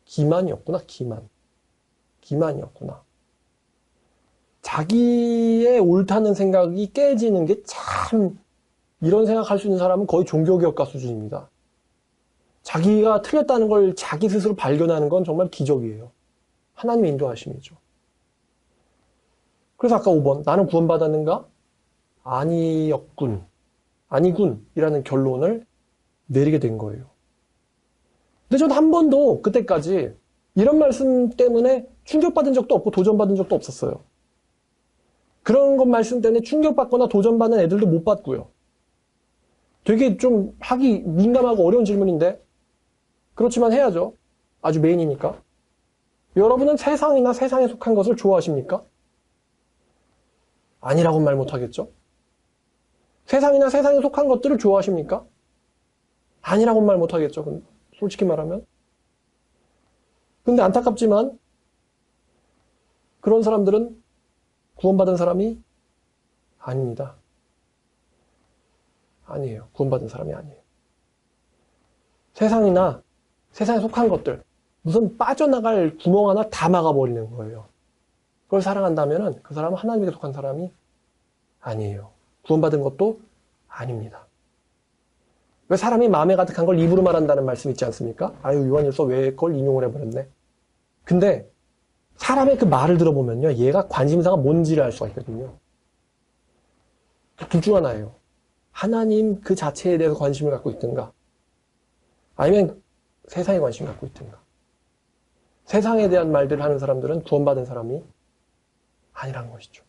기만이었구나, 기만이었구나. 자기의 옳다는 생각이 깨지는 게 참, 이런 생각할 수 있는 사람은 거의 종교개혁가 수준입니다. 자기가 틀렸다는 걸 자기 스스로 발견하는 건 정말 기적이에요. 하나님의 인도하심이죠. 그래서 아까 5번, 나는 구원받았는가? 아니군 이라는 결론을 내리게 된 거예요. 근데 전 한 번도 그때까지 이런 말씀 때문에 충격받은 적도 없고 도전받은 적도 없었어요. 그런 것 말씀 때문에 충격받거나 도전받는 애들도 못 봤고요. 되게 좀 하기 민감하고 어려운 질문인데 그렇지만 해야죠. 아주 메인이니까. 여러분은 세상이나 세상에 속한 것을 좋아하십니까? 아니라고는 말 못하겠죠. 세상이나 세상에 속한 것들을 좋아하십니까? 아니라고는 말 못하겠죠. 솔직히 말하면. 근데 안타깝지만 그런 사람들은 구원받은 사람이 아닙니다. 아니에요. 구원받은 사람이 아니에요. 세상이나 세상에 속한 것들, 무슨 빠져나갈 구멍 하나 다 막아버리는 거예요. 그걸 사랑한다면 그 사람은 하나님에게 속한 사람이 아니에요. 구원받은 것도 아닙니다. 왜 사람이 마음에 가득한 걸 입으로 말한다는 말씀 있지 않습니까? 아유, 요한일서 왜 그걸 인용을 해버렸네. 근데 사람의 그 말을 들어보면요, 얘가 관심사가 뭔지를 알 수가 있거든요. 둘 중 하나예요. 하나님 그 자체에 대해서 관심을 갖고 있든가, 아니면 세상에 관심을 갖고 있든가. 세상에 대한 말들을 하는 사람들은 구원받은 사람이 아니라는 것이죠.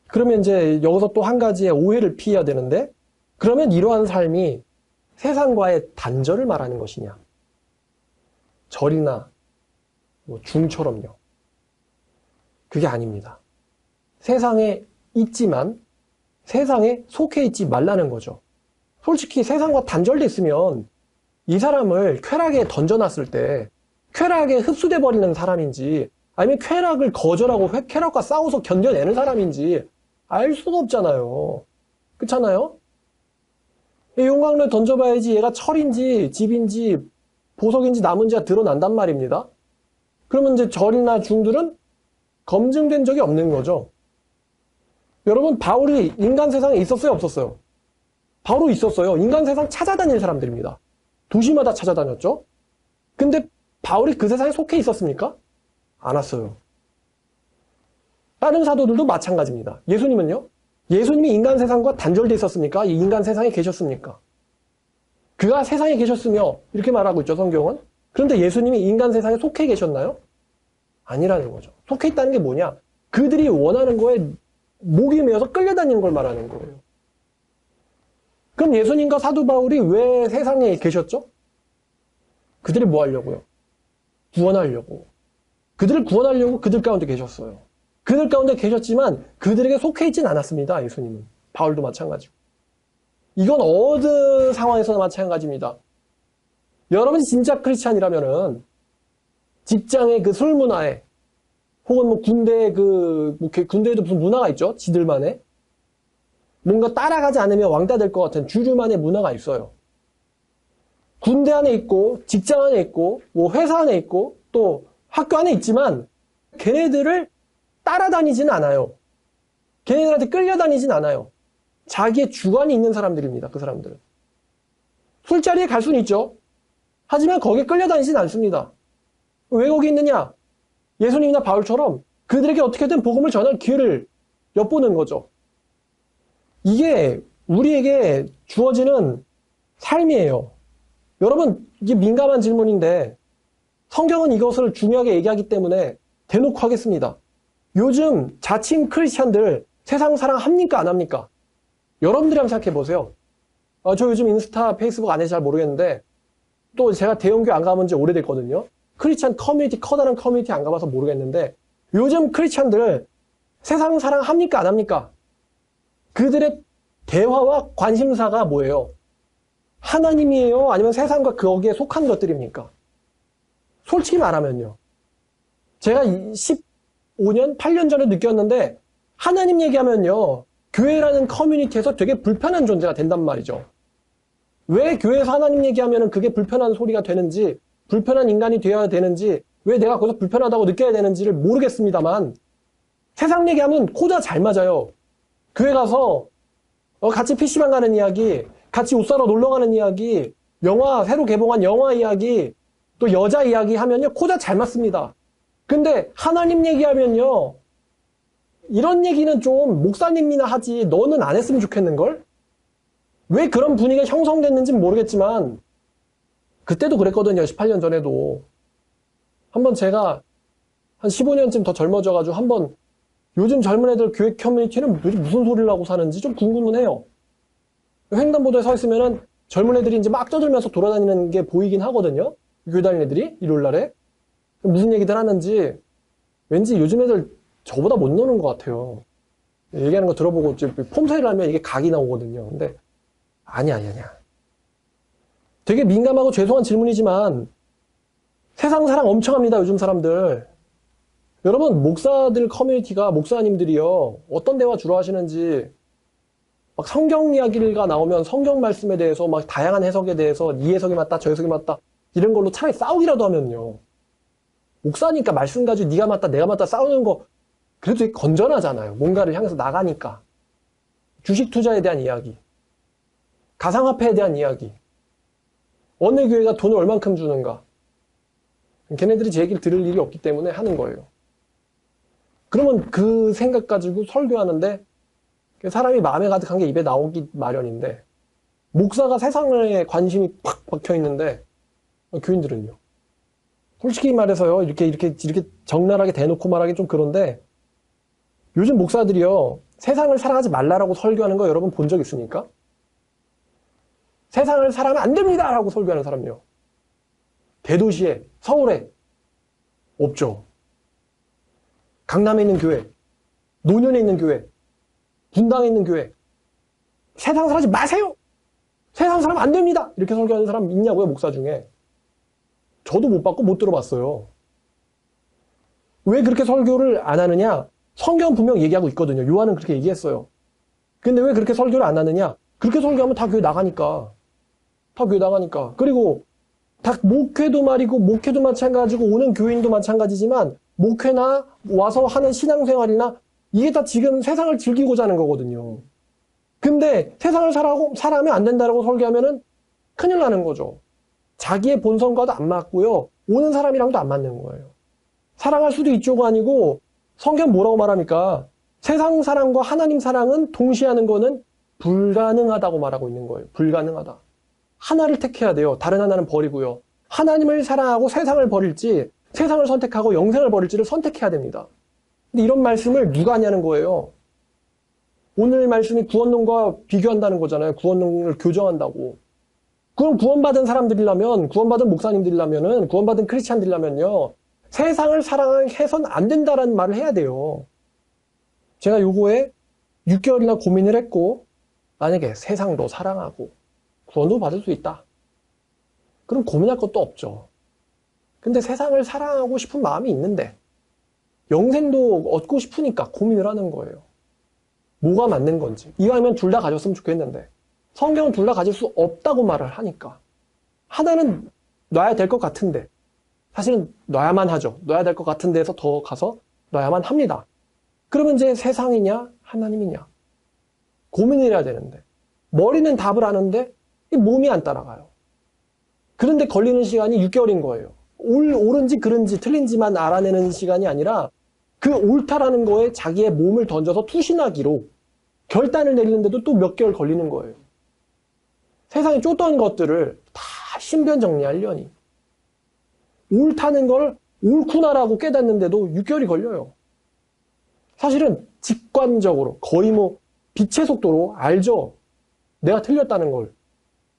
그러면 이제 여기서 또 한 가지의 오해를 피해야 되는데, 그러면 이러한 삶이 세상과의 단절을 말하는 것이냐? 절이나 뭐 중처럼요. 그게 아닙니다. 세상에 있지만 세상에 속해 있지 말라는 거죠. 솔직히 세상과 단절돼 있으면 이 사람을 쾌락에 던져놨을 때 쾌락에 흡수돼 버리는 사람인지, 아니면 쾌락을 거절하고 쾌락과 싸워서 견뎌내는 사람인지 알 수가 없잖아요. 그렇잖아요? 용광로에 던져봐야지 얘가 철인지 집인지 보석인지 나무인지가 드러난단 말입니다. 그러면 이제 절이나 중들은 검증된 적이 없는 거죠. 여러분, 바울이 인간 세상에 있었어요, 없었어요? 바울이 있었어요. 인간 세상 찾아다니는 사람들입니다. 도시마다 찾아다녔죠. 근데 바울이 그 세상에 속해 있었습니까? 안 왔어요. 다른 사도들도 마찬가지입니다. 예수님은요? 예수님이 인간 세상과 단절되어 있었습니까? 이 인간 세상에 계셨습니까? 그가 세상에 계셨으며 이렇게 말하고 있죠, 성경은. 그런데 예수님이 인간 세상에 속해 계셨나요? 아니라는 거죠. 속해 있다는 게 뭐냐? 그들이 원하는 거에 목이 메어서 끌려다니는 걸 말하는 거예요. 그럼 예수님과 사도 바울이 왜 세상에 계셨죠? 그들이 뭐 하려고요? 구원하려고. 그들을 구원하려고 그들 가운데 계셨어요. 그들 가운데 계셨지만 그들에게 속해 있진 않았습니다. 예수님은. 바울도 마찬가지고. 이건 어느 상황에서나 마찬가지입니다. 여러분이 진짜 크리스찬이라면은 직장의 그 술 문화에, 혹은 뭐 군대의 군대에도 무슨 문화가 있죠? 지들만의. 뭔가 따라가지 않으면 왕따 될 것 같은 주류만의 문화가 있어요. 군대 안에 있고, 직장 안에 있고, 뭐 회사 안에 있고, 또 학교 안에 있지만 걔네들을 따라다니지는 않아요. 걔네들한테 끌려다니진 않아요. 자기의 주관이 있는 사람들입니다. 그 사람들은. 술자리에 갈 수는 있죠. 하지만 거기에 끌려다니진 않습니다. 왜 거기 있느냐? 예수님이나 바울처럼 그들에게 어떻게든 복음을 전할 기회를 엿보는 거죠. 이게 우리에게 주어지는 삶이에요. 여러분, 이게 민감한 질문인데 성경은 이것을 중요하게 얘기하기 때문에 대놓고 하겠습니다. 요즘 자칭 크리스찬들 세상 사랑합니까? 안 합니까? 여러분들이 한번 생각해 보세요. 저 요즘 인스타, 페이스북 안 해서 잘 모르겠는데, 또 제가 대형교회 안 가본 지 오래됐거든요. 크리스찬 커뮤니티, 커다란 커뮤니티 안 가봐서 모르겠는데, 요즘 크리스찬들 세상 사랑합니까? 안 합니까? 그들의 대화와 관심사가 뭐예요? 하나님이에요? 아니면 세상과 거기에 속한 것들입니까? 솔직히 말하면요. 제가 15년, 8년 전에 느꼈는데, 하나님 얘기하면요. 교회라는 커뮤니티에서 되게 불편한 존재가 된단 말이죠. 왜 교회에서 하나님 얘기하면 그게 불편한 소리가 되는지, 불편한 인간이 되어야 되는지, 왜 내가 거기서 불편하다고 느껴야 되는지를 모르겠습니다만, 세상 얘기하면 코드가 잘 맞아요. 교회 가서 같이 PC방 가는 이야기, 같이 옷 사러 놀러 가는 이야기, 영화, 새로 개봉한 영화 이야기, 또 여자 이야기 하면요, 코드가 잘 맞습니다. 근데 하나님 얘기하면요, 이런 얘기는 좀 목사님이나 하지 너는 안 했으면 좋겠는걸? 왜 그런 분위기가 형성됐는지는 모르겠지만 그때도 그랬거든요. 18년 전에도. 한번 제가 한 15년쯤 더 젊어져가지고 한번 요즘 젊은 애들 교회 커뮤니티는 무슨 소리를 하고 사는지 좀 궁금은 해요. 횡단보도에 서 있으면은 젊은 애들이 이제 막 떠들면서 돌아다니는 게 보이긴 하거든요. 교회 다니는 애들이 일요일날에. 무슨 얘기들 하는지 왠지 요즘 애들 저보다 못 노는 것 같아요. 얘기하는 거 들어보고 폼사를 하면 이게 각이 나오거든요. 근데 아니야. 되게 민감하고 죄송한 질문이지만 세상 사랑 엄청 합니다, 요즘 사람들. 여러분, 목사들 커뮤니티가, 목사님들이요, 어떤 대화 주로 하시는지, 막 성경 이야기가 나오면 성경 말씀에 대해서 막 다양한 해석에 대해서 이 해석이 맞다, 저 해석이 맞다, 이런 걸로 차라리 싸우기라도 하면요. 목사니까 말씀 가지고 네가 맞다, 내가 맞다 싸우는 거, 그래도 되게 건전하잖아요. 뭔가를 향해서 나가니까. 주식 투자에 대한 이야기, 가상화폐에 대한 이야기, 어느 교회가 돈을 얼만큼 주는가. 걔네들이 제 얘기를 들을 일이 없기 때문에 하는 거예요. 그러면 그 생각 가지고 설교하는데 사람이 마음에 가득한 게 입에 나오기 마련인데, 목사가 세상에 관심이 팍 박혀 있는데 교인들은요. 솔직히 말해서요, 이렇게 적나라하게 대놓고 말하기 좀 그런데, 요즘 목사들이요, 세상을 사랑하지 말라라고 설교하는 거 여러분 본 적 있습니까? 세상을 사랑하면 안 됩니다! 라고 설교하는 사람요. 대도시에, 서울에 없죠. 강남에 있는 교회, 노년에 있는 교회, 분당에 있는 교회, 세상 사랑하지 마세요! 세상 사람 안 됩니다! 이렇게 설교하는 사람 있냐고요, 목사 중에. 저도 못 봤고 못 들어봤어요. 왜 그렇게 설교를 안 하느냐? 성경은 분명 얘기하고 있거든요. 요한은 그렇게 얘기했어요. 근데 왜 그렇게 설교를 안 하느냐? 그렇게 설교하면 다 교회 나가니까. 다 교회 나가니까. 그리고 다 목회도 말이고, 목회도 마찬가지고, 오는 교인도 마찬가지지만, 목회나 와서 하는 신앙생활이나 이게 다 지금 세상을 즐기고자 하는 거거든요. 근데 세상을 사랑하면 안 된다라고 설교하면은 큰일 나는 거죠. 자기의 본성과도 안 맞고요. 오는 사람이랑도 안 맞는 거예요. 사랑할 수도 있죠가 아니고, 성경 뭐라고 말합니까? 세상 사랑과 하나님 사랑은 동시에 하는 거는 불가능하다고 말하고 있는 거예요. 불가능하다. 하나를 택해야 돼요. 다른 하나는 버리고요. 하나님을 사랑하고 세상을 버릴지, 세상을 선택하고 영생을 버릴지를 선택해야 됩니다. 근데 이런 말씀을 누가 하냐는 거예요. 오늘 말씀이 구원론과 비교한다는 거잖아요. 구원론을 교정한다고. 그럼 구원받은 사람들이라면, 구원받은 목사님들이라면은, 구원받은 크리스찬들이라면요, 세상을 사랑해선 안 된다라는 말을 해야 돼요. 제가 요거에 6개월이나 고민을 했고, 만약에 세상도 사랑하고 구원도 받을 수 있다. 그럼 고민할 것도 없죠. 근데 세상을 사랑하고 싶은 마음이 있는데 영생도 얻고 싶으니까 고민을 하는 거예요. 뭐가 맞는 건지. 이왕이면 둘 다 가졌으면 좋겠는데 성경은 둘 다 가질 수 없다고 말을 하니까 하나는 놔야 될 것 같은데, 사실은 놔야만 하죠. 놔야 될 것 같은 데에서 더 가서 놔야만 합니다. 그러면 이제 세상이냐 하나님이냐 고민을 해야 되는데, 머리는 답을 아는데 이 몸이 안 따라가요. 그런데 걸리는 시간이 6개월인 거예요. 옳은지 그른지 틀린지만 알아내는 시간이 아니라 그 옳다라는 거에 자기의 몸을 던져서 투신하기로 결단을 내리는데도 또 몇 개월 걸리는 거예요. 세상에 쫓던 것들을 다 신변 정리하려니 옳다는 걸 옳구나라고 깨닫는데도 6개월이 걸려요. 사실은 직관적으로 거의 빛의 속도로 알죠. 내가 틀렸다는 걸.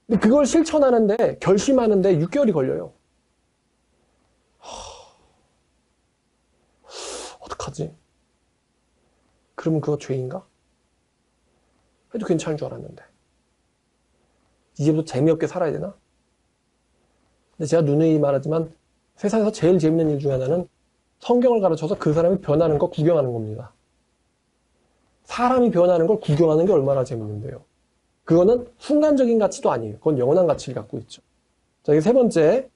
근데 그걸 실천하는데, 결심하는데 6개월이 걸려요. 어떡하지? 그러면 그거 죄인가? 해도 괜찮은 줄 알았는데. 이제부터 재미없게 살아야 되나? 근데 제가 누누이 말하지만 세상에서 제일 재밌는 일 중에 하나는 성경을 가르쳐서 그 사람이 변하는 거 구경하는 겁니다. 사람이 변하는 걸 구경하는 게 얼마나 재밌는데요. 그거는 순간적인 가치도 아니에요. 그건 영원한 가치를 갖고 있죠. 자, 이게 세 번째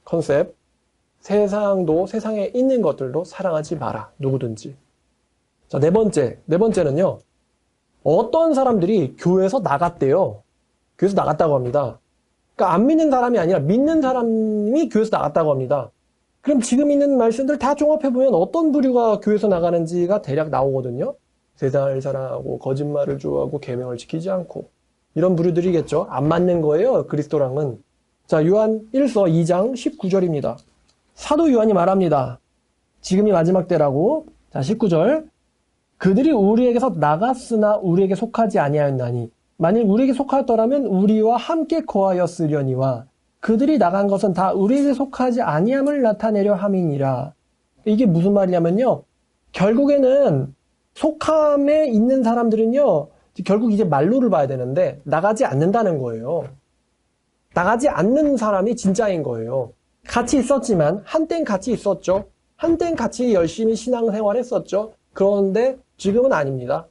컨셉. 세상도 세상에 있는 것들도 사랑하지 마라. 누구든지. 자, 네 번째는요. 어떤 사람들이 교회에서 나갔대요. 교회에서 나갔다고 합니다. 그러니까 안 믿는 사람이 아니라 믿는 사람이 교회에서 나갔다고 합니다. 그럼 지금 있는 말씀들 다 종합해보면 어떤 부류가 교회에서 나가는지가 대략 나오거든요. 세상을 사랑하고 거짓말을 좋아하고 계명을 지키지 않고 이런 부류들이겠죠. 안 맞는 거예요, 그리스도랑은. 자, 요한 1서 2장 19절입니다. 사도 요한이 말합니다. 지금이 마지막 때라고. 자, 19절. 그들이 우리에게서 나갔으나 우리에게 속하지 아니하였나니 만일 우리에게 속하였더라면 우리와 함께 거하였으려니와 그들이 나간 것은 다 우리에게 속하지 아니함을 나타내려 함이니라. 이게 무슨 말이냐면요. 결국에는 속함에 있는 사람들은요. 결국 이제 말로를 봐야 되는데 나가지 않는다는 거예요. 나가지 않는 사람이 진짜인 거예요. 같이 있었지만 한땐 같이 있었죠. 한땐 같이 열심히 신앙생활 했었죠. 그런데 지금은 아닙니다.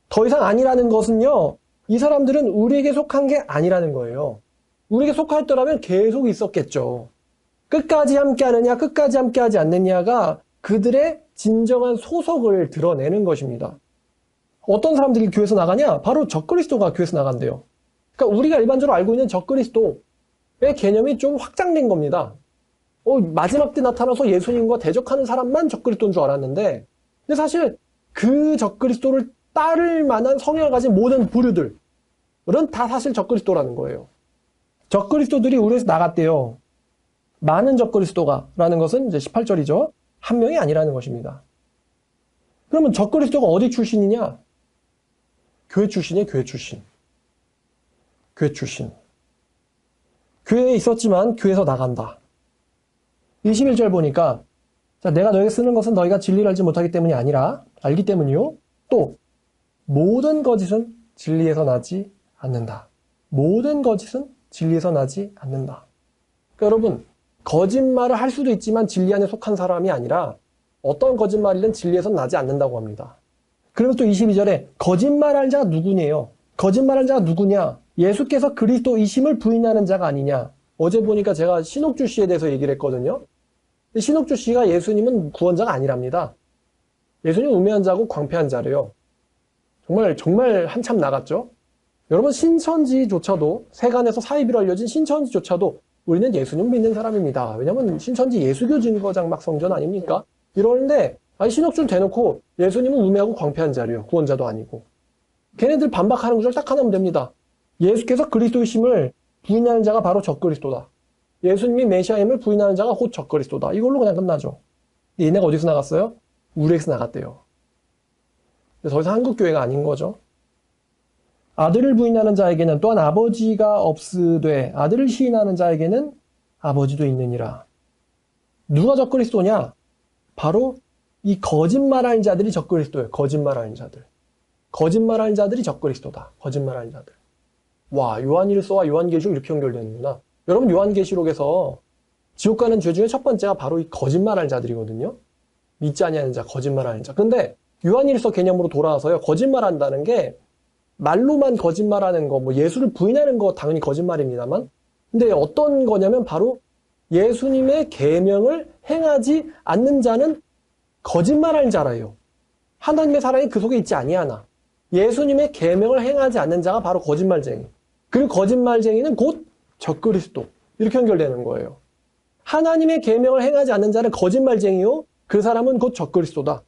더 이상 아니라는 것은요, 이 사람들은 우리에게 속한 게 아니라는 거예요. 우리에게 속하였더라면 계속 있었겠죠. 끝까지 함께하느냐, 끝까지 함께하지 않느냐가 그들의 진정한 소속을 드러내는 것입니다. 어떤 사람들이 교회에서 나가냐? 바로 적그리스도가 교회에서 나간대요. 그러니까 우리가 일반적으로 알고 있는 적그리스도의 개념이 좀 확장된 겁니다. 마지막 때 나타나서 예수님과 대적하는 사람만 적그리스도인 줄 알았는데, 근데 사실 그 적그리스도를 따를 만한 성향을 가진 모든 부류들은 다 사실 적그리스도라는 거예요. 적그리스도들이 우리에서 나갔대요. 많은 적그리스도가 라는 것은 이제 18절이죠. 한 명이 아니라는 것입니다. 그러면 적그리스도가 어디 출신이냐? 교회 출신이에요, 교회 출신. 교회 출신. 교회에 있었지만 교회에서 나간다. 21절 보니까, 자, 내가 너에게 쓰는 것은 너희가 진리를 알지 못하기 때문이 아니라, 알기 때문이요. 또, 모든 거짓은 진리에서 나지 않는다. 모든 거짓은 진리에서 나지 않는다. 그러니까 여러분, 거짓말을 할 수도 있지만 진리 안에 속한 사람이 아니라 어떤 거짓말이든 진리에서 나지 않는다고 합니다. 그리고 또 22절에 거짓말할 자가 누구냐요? 거짓말할 자가 누구냐? 예수께서 그리스도이심을 부인하는 자가 아니냐? 어제 보니까 제가 신옥주 씨에 대해서 얘기를 했거든요. 신옥주 씨가 예수님은 구원자가 아니랍니다. 예수님은 우매한 자고 광폐한 자래요. 정말 한참 나갔죠. 여러분, 신천지조차도, 세간에서 사이비로 알려진 신천지조차도 우리는 예수님 믿는 사람입니다. 왜냐면 신천지 예수교 증거 장막 성전 아닙니까? 이러는데 신옥주는 대놓고 예수님은 우매하고 광폐한 자래요. 구원자도 아니고. 걔네들 반박하는 구절 딱 하나면 됩니다. 예수께서 그리스도이심을 부인하는 자가 바로 적그리스도다. 예수님이 메시아임을 부인하는 자가 곧 적그리스도다. 이걸로 그냥 끝나죠. 얘네가 어디서 나갔어요? 우리에서 나갔대요. 더 이상 한국교회가 아닌 거죠. 아들을 부인하는 자에게는 또한 아버지가 없으되 아들을 시인하는 자에게는 아버지도 있느니라. 누가 적그리스도냐? 바로 이 거짓말하는 자들이 적그리스도예요. 거짓말하는 자들. 거짓말하는 자들이 적그리스도다. 거짓말하는 자들. 와, 요한일서와 요한계시록 이렇게 연결되는구나. 여러분, 요한계시록에서 지옥 가는 죄 중에 첫 번째가 바로 이 거짓말하는 자들이거든요. 믿지 아니하는 자, 거짓말하는 자. 근데 요한일서 개념으로 돌아와서요, 거짓말한다는 게 말로만 거짓말하는 거, 뭐 예수를 부인하는 거 당연히 거짓말입니다만, 근데 어떤 거냐면 바로 예수님의 계명을 행하지 않는 자는 거짓말하는 자라요. 하나님의 사랑이 그 속에 있지 아니하나. 예수님의 계명을 행하지 않는 자가 바로 거짓말쟁이. 그리고 거짓말쟁이는 곧 적그리스도. 이렇게 연결되는 거예요. 하나님의 계명을 행하지 않는 자는 거짓말쟁이요. 그 사람은 곧 적그리스도다.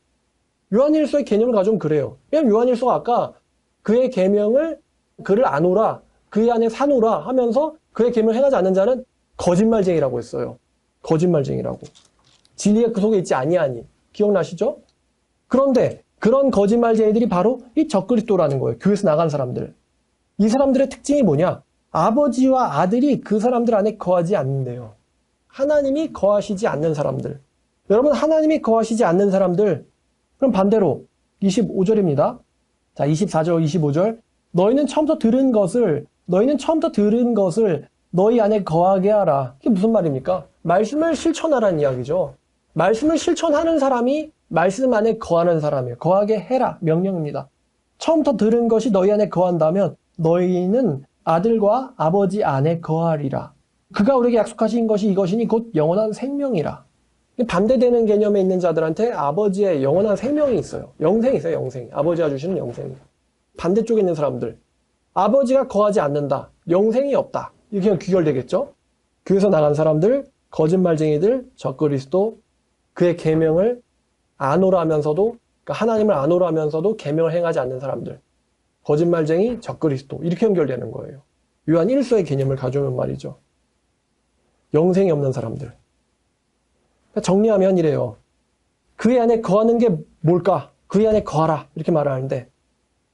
요한일서의 개념을 가져오면 그래요. 왜냐면 요한일서가 아까 그의 계명을 그를 아노라, 그의 안에 사노라 하면서 그의 계명을 행하지 않는 자는 거짓말쟁이라고 했어요. 거짓말쟁이라고. 진리가 그 속에 있지 아니하니. 기억나시죠? 그런데 그런 거짓말쟁이들이 바로 이 적그리스도라는 거예요. 교회에서 나간 사람들. 이 사람들의 특징이 뭐냐? 아버지와 아들이 그 사람들 안에 거하지 않는데요. 하나님이 거하시지 않는 사람들. 여러분, 하나님이 거하시지 않는 사람들. 그럼 반대로 25절입니다. 자, 24절, 25절. 너희는 처음부터 들은 것을 너희 안에 거하게 하라. 이게 무슨 말입니까? 말씀을 실천하라는 이야기죠. 말씀을 실천하는 사람이 말씀 안에 거하는 사람이에요. 거하게 해라. 명령입니다. 처음부터 들은 것이 너희 안에 거한다면 너희는 아들과 아버지 안에 거하리라. 그가 우리에게 약속하신 것이 이것이니 곧 영원한 생명이라. 반대되는 개념에 있는 자들한테 아버지의 영원한 생명이 있어요. 영생이 있어요. 영생이. 아버지가 주시는 영생이. 반대쪽에 있는 사람들. 아버지가 거하지 않는다. 영생이 없다. 이렇게 귀결되겠죠? 교회에서 나간 사람들, 거짓말쟁이들, 적그리스도, 그의 계명을 아노라면서도, 그러니까 하나님을 아노라면서도 계명을 행하지 않는 사람들. 거짓말쟁이, 적그리스도. 이렇게 연결되는 거예요. 요한 1서의 개념을 가져오면 말이죠. 영생이 없는 사람들. 정리하면 이래요. 그의 안에 거하는 게 뭘까? 그의 안에 거하라. 이렇게 말하는데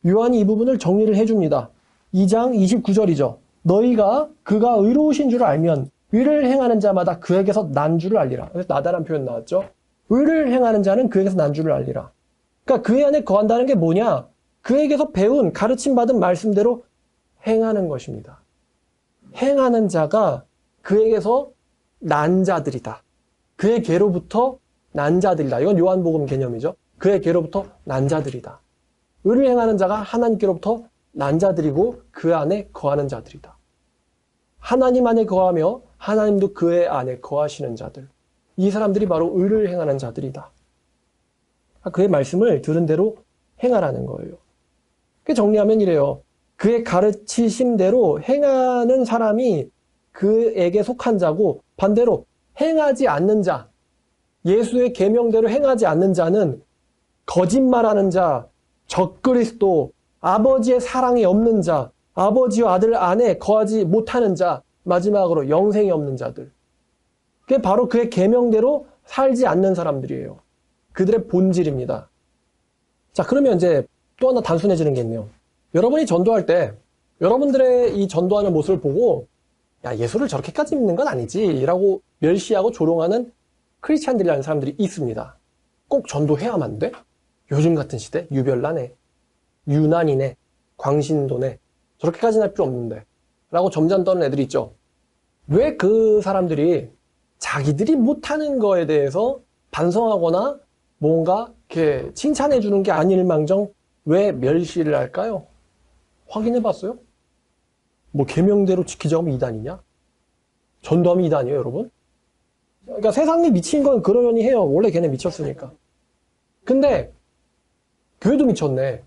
요한이 이 부분을 정리를 해줍니다. 2장 29절이죠. 너희가 그가 의로우신 줄 알면 의를 행하는 자마다 그에게서 난 줄을 알리라. 그래서 나다란 표현 나왔죠. 의를 행하는 자는 그에게서 난 줄을 알리라. 그러니까 그의 안에 거한다는 게 뭐냐? 그에게서 배운 가르침받은 말씀대로 행하는 것입니다. 행하는 자가 그에게서 난 자들이다. 그의 괴로부터 난 자들이다. 이건 요한복음 개념이죠. 그의 괴로부터 난 자들이다. 의를 행하는 자가 하나님께로부터 난 자들이고 그 안에 거하는 자들이다. 하나님 안에 거하며 하나님도 그의 안에 거하시는 자들. 이 사람들이 바로 의를 행하는 자들이다. 그의 말씀을 들은 대로 행하라는 거예요. 정리하면 이래요. 그의 가르치심대로 행하는 사람이 그에게 속한 자고, 반대로 행하지 않는 자, 예수의 계명대로 행하지 않는 자는 거짓말하는 자, 적그리스도, 아버지의 사랑이 없는 자, 아버지와 아들 안에 거하지 못하는 자, 마지막으로 영생이 없는 자들. 그게 바로 그의 계명대로 살지 않는 사람들이에요. 그들의 본질입니다. 자, 그러면 이제 또 하나 단순해지는 게 있네요. 여러분이 전도할 때 여러분들의 이 전도하는 모습을 보고 야, 예수를 저렇게까지 믿는 건 아니지 라고 멸시하고 조롱하는 크리스찬들이라는 사람들이 있습니다. 꼭 전도해야만 돼? 요즘 같은 시대? 유별나네, 유난이네, 광신도네, 저렇게까지는 할 필요 없는데 라고 점잖 떠는 애들이 있죠. 왜 그 사람들이 자기들이 못하는 거에 대해서 반성하거나 뭔가 이렇게 칭찬해 주는 게 아닐망정 왜 멸시를 할까요? 확인해 봤어요? 뭐 계명대로 지키자고 하면 이단이냐? 전도하면 이단이에요, 여러분? 그러니까 세상이 미친 건 그러려니 해요. 원래 걔네 미쳤으니까. 근데 교회도 미쳤네.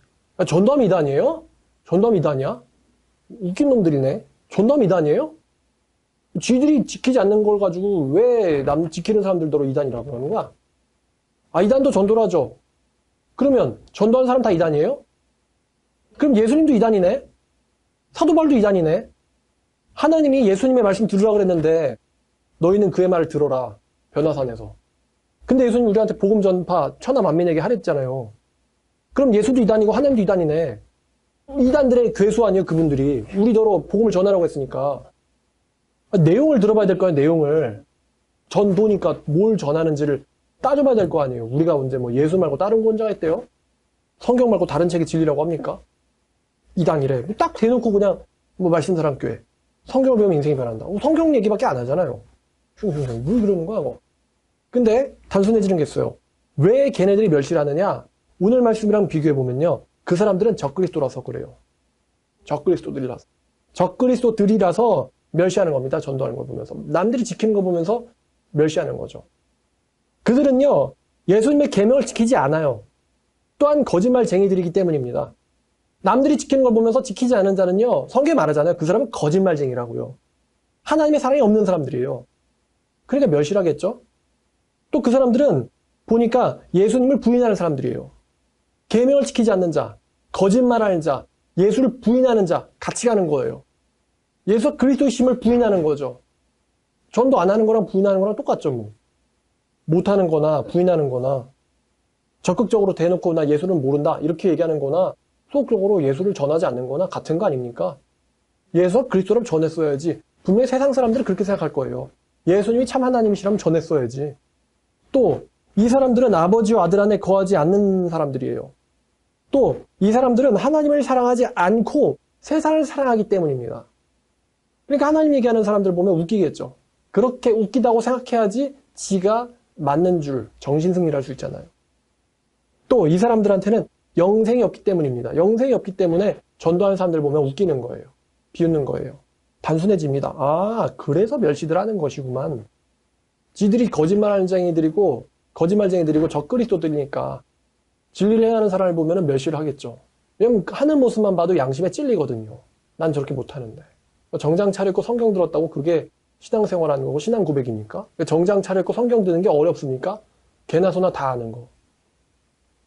전도하면 이단이에요? 전도하면 이단이야? 웃긴 놈들이네. 전도하면 이단이에요? 쥐들이 지키지 않는 걸 가지고 왜 남 지키는 사람들더러 이단이라고 하는 거야? 아, 이단도 전도를 하죠. 그러면 전도하는 사람 다 이단이에요? 그럼 예수님도 이단이네? 사도 바울도 이단이네? 하나님이 예수님의 말씀 들으라 그랬는데 너희는 그의 말을 들어라. 변화산에서. 근데 예수님 우리한테 복음 전파 천하 만민에게 하랬잖아요. 그럼 예수도 이단이고 하나님도 이단이네. 이단들의 괴수 아니에요, 그분들이. 우리더러 복음을 전하라고 했으니까. 내용을 들어봐야 될 거예요, 내용을. 전도니까 뭘 전하는지를 따져봐야 될 거 아니에요. 우리가 언제 뭐 예수 말고 다른 권자가 있대요? 성경 말고 다른 책이 진리라고 합니까? 이단이래. 딱 대놓고 그냥 뭐 말씀사랑교회. 성경을 배우면 인생이 변한다. 성경 얘기밖에 안 하잖아요. 뭘 그러는 거야, 뭐. 근데 단순해지는 게 있어요. 왜 걔네들이 멸시를 하느냐? 오늘 말씀이랑 비교해보면요. 그 사람들은 적그리스도라서 그래요. 적그리스도들이라서 멸시하는 겁니다. 전도하는 걸 보면서. 남들이 지키는 거 보면서 멸시하는 거죠. 그들은요, 예수님의 계명을 지키지 않아요. 또한 거짓말쟁이들이기 때문입니다. 남들이 지키는 걸 보면서 지키지 않은 자는요, 성경에 말하잖아요. 그 사람은 거짓말쟁이라고요. 하나님의 사랑이 없는 사람들이에요. 그러니까 멸시하겠죠? 또 그 사람들은 보니까 예수님을 부인하는 사람들이에요. 계명을 지키지 않는 자, 거짓말하는 자, 예수를 부인하는 자, 같이 가는 거예요. 예수 그리스도의 심을 부인하는 거죠. 전도 안 하는 거랑 부인하는 거랑 똑같죠, 뭐. 못하는 거나 부인하는 거나 적극적으로 대놓고 나 예수를 모른다 이렇게 얘기하는 거나 소극적으로 예수를 전하지 않는 거나 같은 거 아닙니까? 예수 그리스도를 전했어야지. 분명히 세상 사람들은 그렇게 생각할 거예요. 예수님이 참 하나님이시라면 전했어야지. 또 이 사람들은 아버지와 아들 안에 거하지 않는 사람들이에요. 또 이 사람들은 하나님을 사랑하지 않고 세상을 사랑하기 때문입니다. 그러니까 하나님 얘기하는 사람들 보면 웃기겠죠. 그렇게 웃기다고 생각해야지 지가 맞는 줄 정신승리를 할 수 있잖아요. 또 이 사람들한테는 영생이 없기 때문입니다. 영생이 없기 때문에 전도하는 사람들 보면 웃기는 거예요. 비웃는 거예요. 단순해집니다. 아, 그래서 멸시들 하는 것이구만. 지들이 거짓말쟁이들이고 적그리스도들이니까 진리를 행하는 사람을 보면 멸시를 하겠죠. 왜냐면 하는 모습만 봐도 양심에 찔리거든요. 난 저렇게 못하는데. 정장 차려입고 성경 들었다고 그게 신앙생활하는 거고 신앙 고백입니까? 정장 차려입고 성경 드는 게 어렵습니까? 개나 소나 다 아는 거.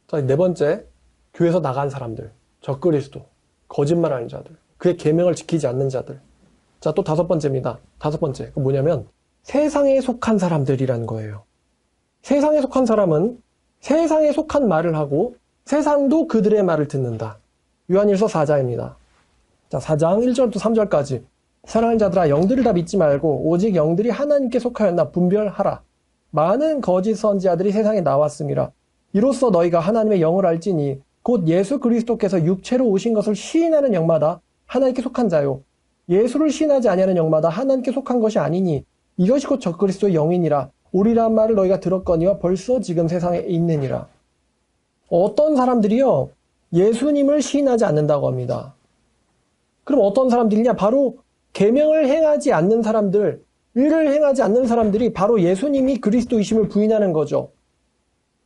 자, 네 번째, 교회에서 나간 사람들, 적그리스도, 거짓말하는 자들, 그의 계명을 지키지 않는 자들. 자, 또 다섯 번째입니다. 다섯 번째, 그 뭐냐면 세상에 속한 사람들이라는 거예요. 세상에 속한 사람은 세상에 속한 말을 하고 세상도 그들의 말을 듣는다. 요한일서 4장입니다. 자, 4장 1절부터 3절까지. 사랑하는 자들아, 영들을 다 믿지 말고 오직 영들이 하나님께 속하였나 분별하라. 많은 거짓 선지자들이 세상에 나왔음이라. 이로써 너희가 하나님의 영을 알지니 곧 예수 그리스도께서 육체로 오신 것을 시인하는 영마다 하나님께 속한 자요. 예수를 시인하지 아니하는 영마다 하나님께 속한 것이 아니니 이것이 곧 적그리스도의 영이니라. 오리란 말을 너희가 들었거니와 벌써 지금 세상에 있느니라. 어떤 사람들이요, 예수님을 시인하지 않는다고 합니다. 그럼 어떤 사람들이냐? 바로 계명을 행하지 않는 사람들, 의를 행하지 않는 사람들이 바로 예수님이 그리스도이심을 부인하는 거죠.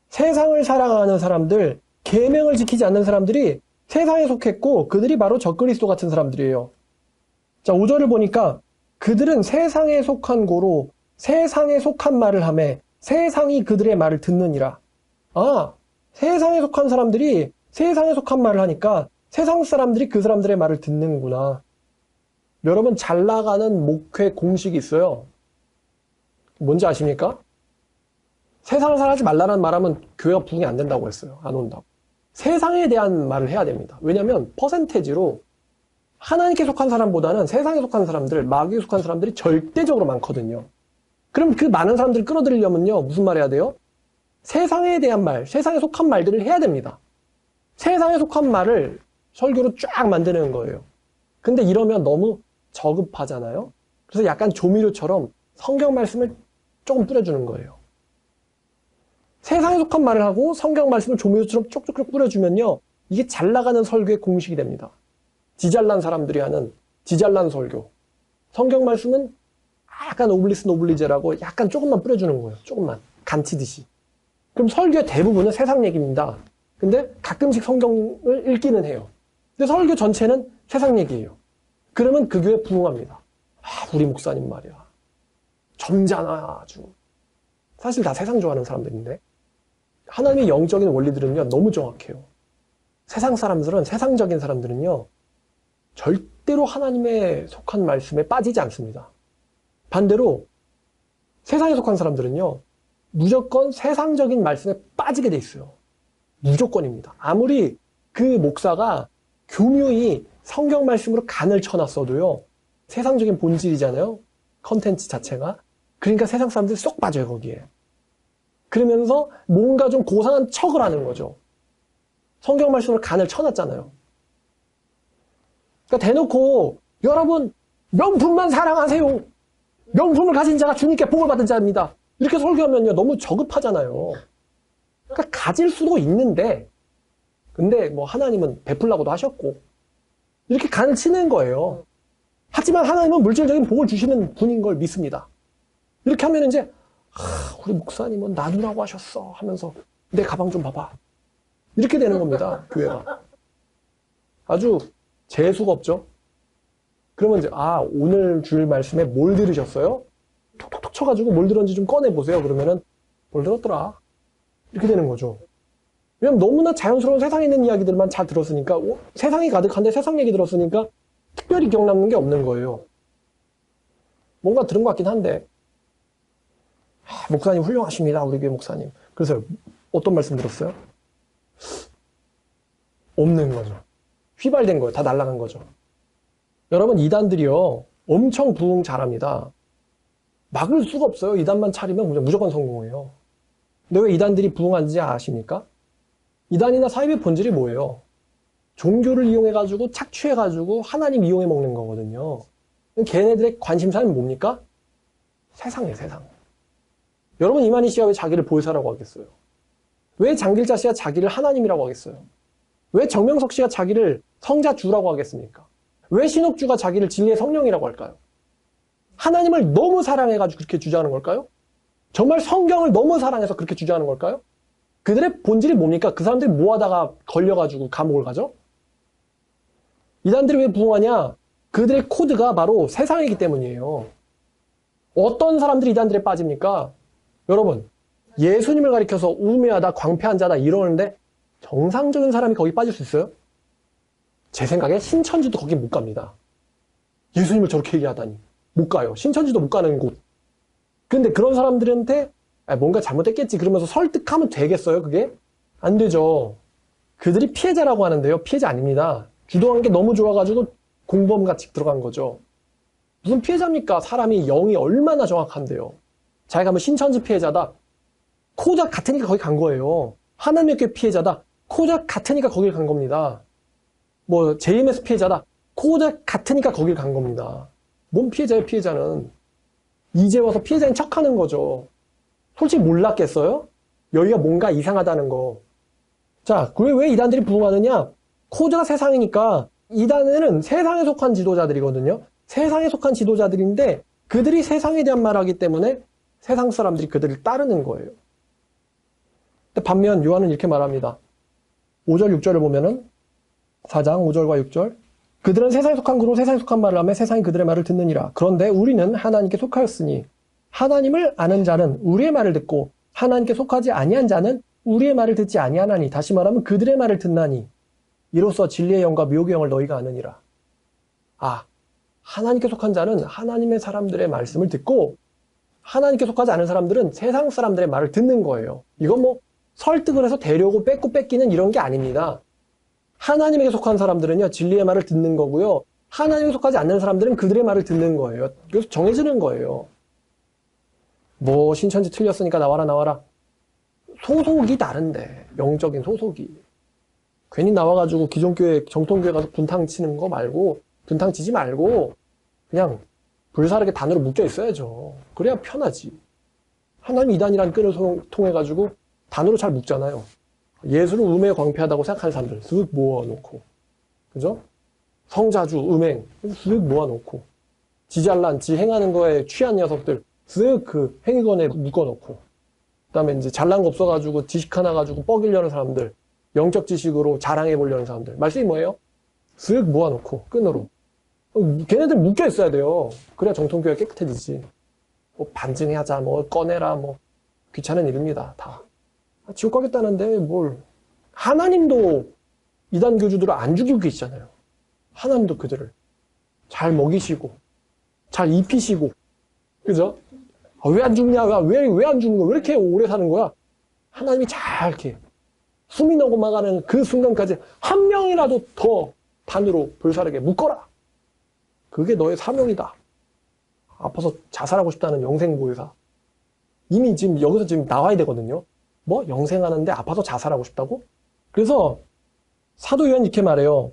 세상을 사랑하는 사람들, 계명을 지키지 않는 사람들이 세상에 속했고 그들이 바로 적그리스도 같은 사람들이에요. 자, 5절을 보니까 그들은 세상에 속한 고로 세상에 속한 말을 하매 세상이 그들의 말을 듣느니라. 아, 세상에 속한 사람들이 세상에 속한 말을 하니까 세상 사람들이 그 사람들의 말을 듣는구나. 여러분, 잘 나가는 목회 공식이 있어요. 뭔지 아십니까? 세상을 사랑하지 말라는 말하면 교회가 부흥이 안 된다고 했어요. 안 온다고. 세상에 대한 말을 해야 됩니다. 왜냐하면 퍼센테이지로 하나님께 속한 사람보다는 세상에 속한 사람들, 마귀에 속한 사람들이 절대적으로 많거든요. 그럼 그 많은 사람들을 끌어들이려면요, 무슨 말 해야 돼요? 세상에 대한 말, 세상에 속한 말들을 해야 됩니다. 세상에 속한 말을 설교로 쫙 만드는 거예요. 근데 이러면 너무 저급하잖아요. 그래서 약간 조미료처럼 성경 말씀을 조금 뿌려주는 거예요. 세상에 속한 말을 하고 성경 말씀을 조미료처럼 쪽쪽쪽 뿌려주면요, 이게 잘 나가는 설교의 공식이 됩니다. 지잘난 사람들이 하는 지잘난 설교. 성경 말씀은 약간 오블리스 노블리제라고 약간 조금만 뿌려주는 거예요. 조금만. 간치듯이. 그럼 설교의 대부분은 세상 얘기입니다. 근데 가끔씩 성경을 읽기는 해요. 근데 설교 전체는 세상 얘기예요. 그러면 그 교회 부흥합니다. 아, 우리 목사님 말이야. 점잖아, 아주. 사실 다 세상 좋아하는 사람들인데. 하나님의 영적인 원리들은요, 너무 정확해요. 세상 사람들은, 세상적인 사람들은요, 절대로 하나님의 속한 말씀에 빠지지 않습니다. 반대로 세상에 속한 사람들은요, 무조건 세상적인 말씀에 빠지게 돼 있어요. 무조건입니다. 아무리 그 목사가 교묘히 성경 말씀으로 간을 쳐놨어도요, 세상적인 본질이잖아요. 컨텐츠 자체가. 그러니까 세상 사람들이 쏙 빠져요, 거기에. 그러면서 뭔가 좀 고상한 척을 하는 거죠. 성경 말씀으로 간을 쳐놨잖아요. 그러니까 대놓고 여러분 명품만 사랑하세요. 명품을 가진 자가 주님께 복을 받은 자입니다. 이렇게 설교하면요, 너무 저급하잖아요. 그러니까 가질 수도 있는데, 근데 뭐 하나님은 베풀라고도 하셨고 이렇게 간을 치는 거예요. 하지만 하나님은 물질적인 복을 주시는 분인 걸 믿습니다. 이렇게 하면 이제 우리 목사님은 나누라고 하셨어 하면서 내 가방 좀 봐봐. 이렇게 되는 겁니다. 교회가. 아주 재수가 없죠. 그러면 이제 오늘 줄 말씀에 뭘 들으셨어요? 톡톡톡 쳐가지고 뭘 들었는지 좀 꺼내보세요. 그러면은 뭘 들었더라. 이렇게 되는 거죠. 왜냐면 너무나 자연스러운 세상에 있는 이야기들만 잘 들었으니까, 세상이 가득한데 세상 얘기 들었으니까 특별히 기억 남는 게 없는 거예요. 뭔가 들은 것 같긴 한데, 목사님 훌륭하십니다. 우리 교회 목사님. 그래서 어떤 말씀 들었어요? 없는 거죠. 휘발된 거예요. 다 날아간 거죠. 여러분, 이단들이요, 엄청 부흥 잘합니다. 막을 수가 없어요. 이단만 차리면 무조건 성공해요. 근데 왜 이단들이 부흥한지 아십니까? 이단이나 사입의 본질이 뭐예요? 종교를 이용해가지고 착취해가지고 하나님 이용해 먹는 거거든요. 걔네들의 관심사는 뭡니까? 세상이에요, 세상. 여러분, 이만희 씨가 왜 자기를 보혜사라고 하겠어요? 왜 장길자 씨가 자기를 하나님이라고 하겠어요? 왜 정명석 씨가 자기를 성자주라고 하겠습니까? 왜 신옥주가 자기를 진리의 성령이라고 할까요? 하나님을 너무 사랑해가지고 그렇게 주장하는 걸까요? 정말 성경을 너무 사랑해서 그렇게 주장하는 걸까요? 그들의 본질이 뭡니까? 그 사람들이 뭐 하다가 걸려가지고 감옥을 가죠? 이단들이 왜 부흥하냐? 그들의 코드가 바로 세상이기 때문이에요. 어떤 사람들이 이단들에 빠집니까? 여러분, 예수님을 가리켜서 우매하다, 광패한 자다 이러는데 정상적인 사람이 거기 빠질 수 있어요? 제 생각에 신천지도 거기 못 갑니다. 예수님을 저렇게 얘기하다니. 못 가요. 신천지도 못 가는 곳. 근데 그런 사람들한테 뭔가 잘못했겠지 그러면서 설득하면 되겠어요, 그게? 안 되죠. 그들이 피해자라고 하는데요. 피해자 아닙니다. 주도한 게 너무 좋아가지고 공범같이 들어간 거죠. 무슨 피해자입니까? 사람이 영이 얼마나 정확한데요. 자기가 뭐 신천지 피해자다. 코자 같으니까 거기 간 거예요. 하나님의 교회 피해자다. 코자 같으니까 거길 간 겁니다. 뭐 JMS 피해자다. 코자 같으니까 거길 간 겁니다. 뭔 피해자예요, 피해자는. 이제 와서 피해자인 척하는 거죠. 솔직히 몰랐겠어요? 여기가 뭔가 이상하다는 거. 자, 왜 이단들이 부흥하느냐? 코드가 세상이니까 이단에는 세상에 속한 지도자들이거든요. 세상에 속한 지도자들인데 그들이 세상에 대한 말을 하기 때문에 세상 사람들이 그들을 따르는 거예요. 근데 반면 요한은 이렇게 말합니다. 5절, 6절을 보면은 4장 5절과 6절 그들은 세상에 속한 그로 세상에 속한 말을 하며 세상이 그들의 말을 듣느니라. 그런데 우리는 하나님께 속하였으니 하나님을 아는 자는 우리의 말을 듣고 하나님께 속하지 아니한 자는 우리의 말을 듣지 아니하나니 다시 말하면 그들의 말을 듣나니 이로써 진리의 영과 미혹의 영을 너희가 아느니라. 하나님께 속한 자는 하나님의 사람들의 말씀을 듣고 하나님께 속하지 않은 사람들은 세상 사람들의 말을 듣는 거예요. 이건 뭐 설득을 해서 데려오고 뺏기는 이런 게 아닙니다. 하나님에게 속한 사람들은요, 진리의 말을 듣는 거고요. 하나님에 속하지 않는 사람들은 그들의 말을 듣는 거예요. 그래서 정해지는 거예요. 뭐 신천지 틀렸으니까 나와라. 소속이 다른데, 영적인 소속이. 괜히 나와가지고 기존 교회, 정통교회 가서 분탕 치는 거 말고, 분탕 치지 말고 그냥 불사르게 단으로 묶여 있어야죠. 그래야 편하지. 하나님 이단이라는 끈을 통해가지고 단으로 잘 묶잖아요. 예수는 음에 광폐하다고 생각하는 사람들 쓱 모아놓고, 그죠? 성자주, 음행 쓱 모아놓고, 지잘난, 지 행하는 거에 취한 녀석들 쓱 그 행위건에 묶어놓고, 그 다음에 이제 잘난 거 없어가지고 지식 하나 가지고 뻐기려는 사람들, 영적 지식으로 자랑해보려는 사람들. 말씀이 뭐예요? 쓱 모아놓고 끈으로. 걔네들 묶여 있어야 돼요. 그래야 정통교회가 깨끗해지지. 뭐 반증하자, 뭐 꺼내라, 뭐 귀찮은 일입니다. 다. 지옥 가겠다는데 뭘. 하나님도 이단 교주들을 안 죽이고 계시잖아요. 하나님도 그들을 잘 먹이시고 잘 입히시고, 그죠? 왜 안 죽냐? 왜 안 죽는 거야? 왜 이렇게 오래 사는 거야? 하나님이 잘 이렇게 숨이 넘어가는 그 순간까지 한 명이라도 더 단으로 불사르게 묶어라. 그게 너의 사명이다. 아파서 자살하고 싶다는 영생보혜사. 이미 지금 여기서 지금 나와야 되거든요. 뭐? 영생하는데 아파서 자살하고 싶다고? 그래서 사도 요한이 이렇게 말해요.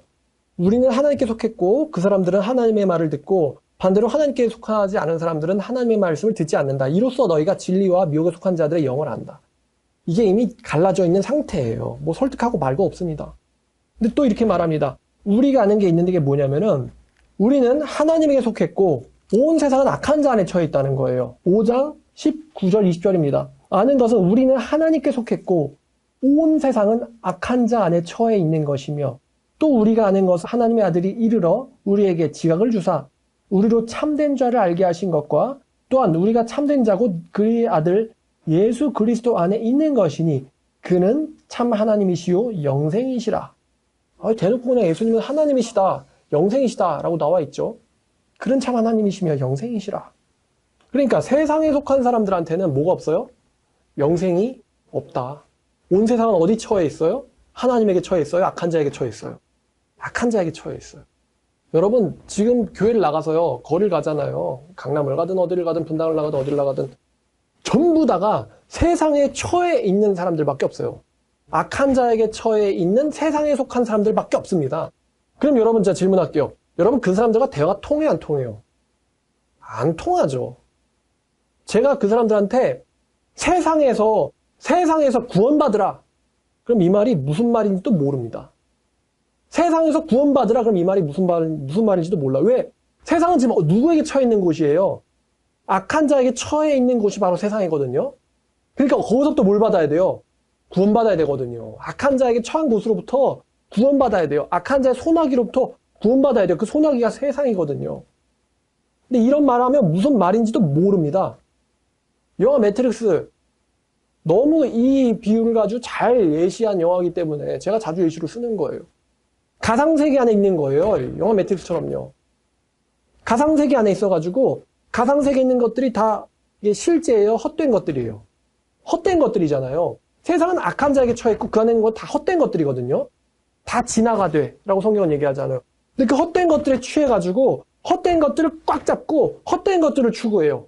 우리는 하나님께 속했고 그 사람들은 하나님의 말을 듣고 반대로 하나님께 속하지 않은 사람들은 하나님의 말씀을 듣지 않는다. 이로써 너희가 진리와 미혹에 속한 자들의 영을 안다. 이게 이미 갈라져 있는 상태예요. 뭐 설득하고 말고 없습니다. 근데 또 이렇게 말합니다. 우리가 아는 게 있는데 이게 뭐냐면은 우리는 하나님에게 속했고 온 세상은 악한 자 안에 처해 있다는 거예요. 5장 19절 20절입니다. 아는 것은 우리는 하나님께 속했고 온 세상은 악한 자 안에 처해 있는 것이며 또 우리가 아는 것은 하나님의 아들이 이르러 우리에게 지각을 주사 우리로 참된 자를 알게 하신 것과 또한 우리가 참된 자고 그의 아들 예수 그리스도 안에 있는 것이니 그는 참 하나님이시요 영생이시라. 대놓고 그냥 예수님은 하나님이시다, 영생이시다 라고 나와 있죠. 그는 참 하나님이시며 영생이시라. 그러니까 세상에 속한 사람들한테는 뭐가 없어요? 영생이 없다. 온 세상은 어디 처해 있어요? 하나님에게 처해 있어요? 악한 자에게 처해 있어요? 악한 자에게 처해 있어요. 여러분 지금 교회를 나가서요, 거리를 가잖아요. 강남을 가든 어디를 가든 분당을 나가든 어디를 나가든 전부 다가 세상에 처해 있는 사람들밖에 없어요. 악한 자에게 처해 있는 세상에 속한 사람들밖에 없습니다. 그럼 여러분 제가 질문할게요. 여러분 그 사람들과 대화가 통해 안 통해요? 안 통하죠. 제가 그 사람들한테 세상에서 구원받으라. 그럼 이 말이 무슨 말인지도 모릅니다. 세상에서 구원받으라. 그럼 이 말이 무슨 말인지도 몰라. 왜? 세상은 지금 누구에게 처해 있는 곳이에요? 악한 자에게 처해 있는 곳이 바로 세상이거든요. 그러니까 거기서부터 뭘 받아야 돼요? 구원받아야 되거든요. 악한 자에게 처한 곳으로부터 구원받아야 돼요. 악한 자의 소나기로부터 구원받아야 돼요. 그 소나기가 세상이거든요. 근데 이런 말하면 무슨 말인지도 모릅니다. 영화 매트릭스 너무 이 비유를 가지고 잘 예시한 영화이기 때문에 제가 자주 예시로 쓰는 거예요. 가상세계 안에 있는 거예요. 영화 매트릭스처럼요. 가상세계 안에 있어가지고 가상세계에 있는 것들이 다 이게 실제예요? 헛된 것들이에요? 헛된 것들이잖아요. 세상은 악한 자에게 처했고 그 안에 있는 건 다 헛된 것들이거든요. 다 진화가 돼 라고 성경은 얘기하잖아요. 근데 그 헛된 것들에 취해가지고 헛된 것들을 꽉 잡고 헛된 것들을 추구해요.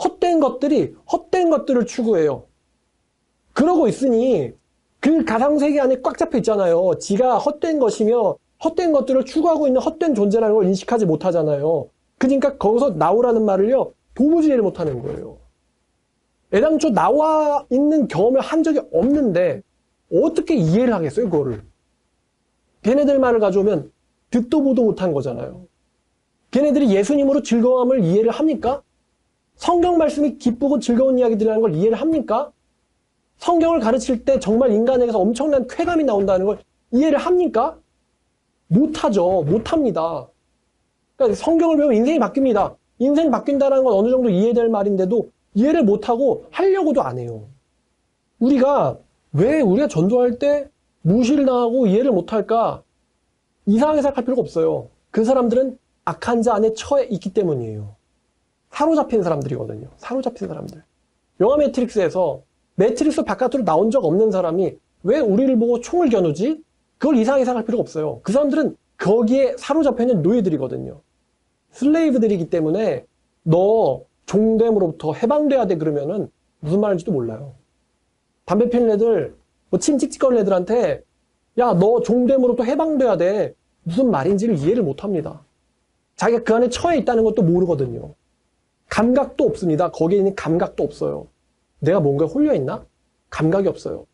헛된 것들을 추구해요. 그러고 있으니 그 가상세계 안에 꽉 잡혀 있잖아요. 지가 헛된 것이며 헛된 것들을 추구하고 있는 헛된 존재라는 걸 인식하지 못하잖아요. 그러니까 거기서 나오라는 말을요, 도무지 이해를 못하는 거예요. 애당초 나와 있는 경험을 한 적이 없는데 어떻게 이해를 하겠어요, 그거를. 걔네들 말을 가져오면 듣도 보도 못한 거잖아요. 걔네들이 예수님으로 즐거움을 이해를 합니까? 성경 말씀이 기쁘고 즐거운 이야기들이라는 걸 이해를 합니까? 성경을 가르칠 때 정말 인간에게서 엄청난 쾌감이 나온다는 걸 이해를 합니까? 못하죠. 못합니다. 그러니까 성경을 배우면 인생이 바뀝니다. 인생 바뀐다는 건 어느 정도 이해될 말인데도 이해를 못하고 하려고도 안 해요. 우리가 왜 우리가 전도할 때 무시를 당하고 이해를 못할까? 이상하게 생각할 필요가 없어요. 그 사람들은 악한 자 안에 처해 있기 때문이에요. 사로잡힌 사람들이거든요. 사로잡힌 사람들. 영화 매트릭스에서 매트릭스 바깥으로 나온 적 없는 사람이 왜 우리를 보고 총을 겨누지? 그걸 이상하게 생각할 필요가 없어요. 그 사람들은 거기에 사로잡혀 있는 노예들이거든요. 슬레이브들이기 때문에 너 종됨으로부터 해방돼야 돼 그러면은 무슨 말인지도 몰라요. 담배 피는 애들, 뭐 침 찍찍거리는 애들한테 야, 너 종됨으로부터 해방돼야 돼. 무슨 말인지를 이해를 못합니다. 자기가 그 안에 처해 있다는 것도 모르거든요. 감각도 없습니다. 거기에 있는 감각도 없어요. 내가 뭔가에 홀려있나? 감각이 없어요.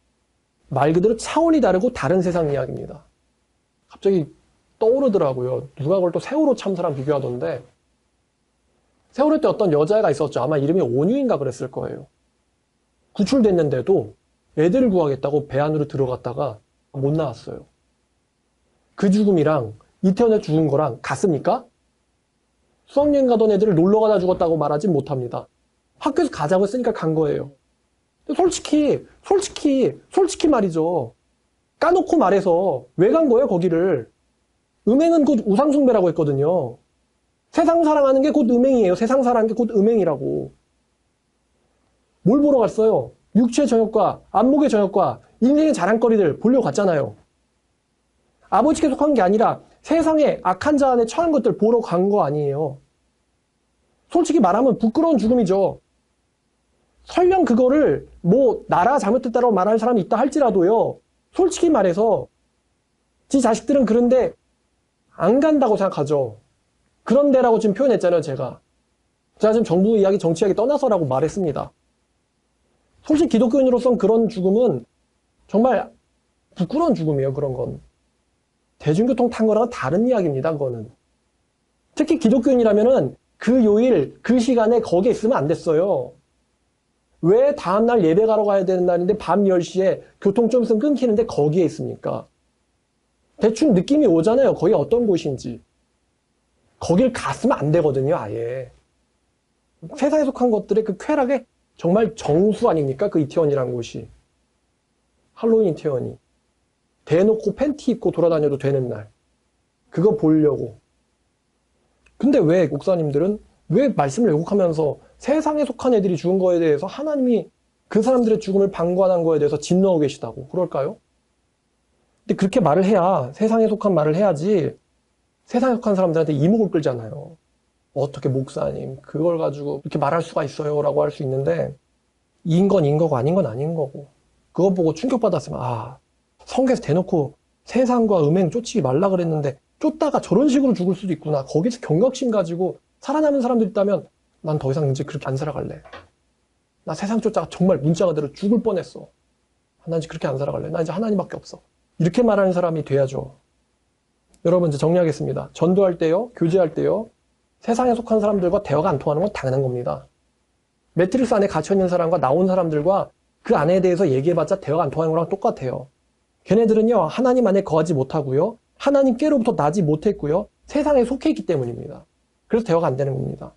말 그대로 차원이 다르고 다른 세상 이야기입니다. 갑자기 떠오르더라고요. 누가 그걸 또 세월호 참사랑 비교하던데 세월호 때 어떤 여자애가 있었죠. 아마 이름이 온유인가 그랬을 거예요. 구출됐는데도 애들을 구하겠다고 배 안으로 들어갔다가 못 나왔어요. 그 죽음이랑 이태원에 죽은 거랑 같습니까? 수학여행 가던 애들을 놀러 가다 죽었다고 말하진 못합니다. 학교에서 가자고 했으니까 간 거예요. 솔직히 말이죠. 까놓고 말해서 왜 간 거예요, 거기를? 음행은 곧 우상숭배라고 했거든요. 세상 사랑하는 게 곧 음행이에요. 세상 사랑하는 게 곧 음행이라고. 뭘 보러 갔어요? 육체의 정욕과 안목의 정욕과 인생의 자랑거리들 보려고 갔잖아요. 아버지께 속한 게 아니라 세상에 악한 자 안에 처한 것들 보러 간 거 아니에요. 솔직히 말하면 부끄러운 죽음이죠. 설령 그거를 뭐 나라 잘못했다고 말할 사람이 있다 할지라도요. 솔직히 말해서 지 자식들은 그런데 안 간다고 생각하죠. 그런데라고 지금 표현했잖아요, 제가. 제가 지금 정부 이야기, 정치 이야기 떠나서라고 말했습니다. 솔직히 기독교인으로서는 그런 죽음은 정말 부끄러운 죽음이에요, 그런 건. 대중교통 탄 거랑은 다른 이야기입니다, 그거는. 특히 기독교인이라면은 그 요일, 그 시간에 거기에 있으면 안 됐어요. 왜 다음날 예배 가러 가야 되는 날인데 밤 10시에 교통 좀 있으면 끊기는데 거기에 있습니까? 대충 느낌이 오잖아요. 거기 어떤 곳인지. 거길 갔으면 안 되거든요, 아예. 세상에 속한 것들의 그 쾌락의 정말 정수 아닙니까? 그 이태원이라는 곳이. 할로윈 이태원이. 대놓고 팬티 입고 돌아다녀도 되는 날. 그거 보려고. 근데 왜 목사님들은 왜 말씀을 왜곡하면서 세상에 속한 애들이 죽은 거에 대해서 하나님이 그 사람들의 죽음을 방관한 거에 대해서 진노하고 계시다고 그럴까요? 근데 그렇게 말을 해야 세상에 속한 말을 해야지 세상에 속한 사람들한테 이목을 끌잖아요. 어떻게 목사님 그걸 가지고 이렇게 말할 수가 있어요 라고 할 수 있는데 인 건 인 거고 아닌 건 아닌 거고 그거 보고 충격받았으면 성경에서 대놓고 세상과 음행 쫓지 말라 그랬는데 쫓다가 저런 식으로 죽을 수도 있구나. 거기서 경각심 가지고 살아남은 사람들 있다면 난 더 이상 이제 그렇게 안 살아갈래. 나 세상 쫓다가 정말 문자 그대로 죽을 뻔했어. 난 이제 그렇게 안 살아갈래. 나 이제 하나님밖에 없어. 이렇게 말하는 사람이 돼야죠. 여러분 이제 정리하겠습니다. 전도할 때요, 교제할 때요, 세상에 속한 사람들과 대화가 안 통하는 건 당연한 겁니다. 매트릭스 안에 갇혀있는 사람과 나온 사람들과 그 안에 대해서 얘기해봤자 대화가 안 통하는 거랑 똑같아요. 걔네들은요, 하나님 안에 거하지 못하고요, 하나님께로부터 나지 못했고요, 세상에 속해 있기 때문입니다. 그래서 대화가 안 되는 겁니다.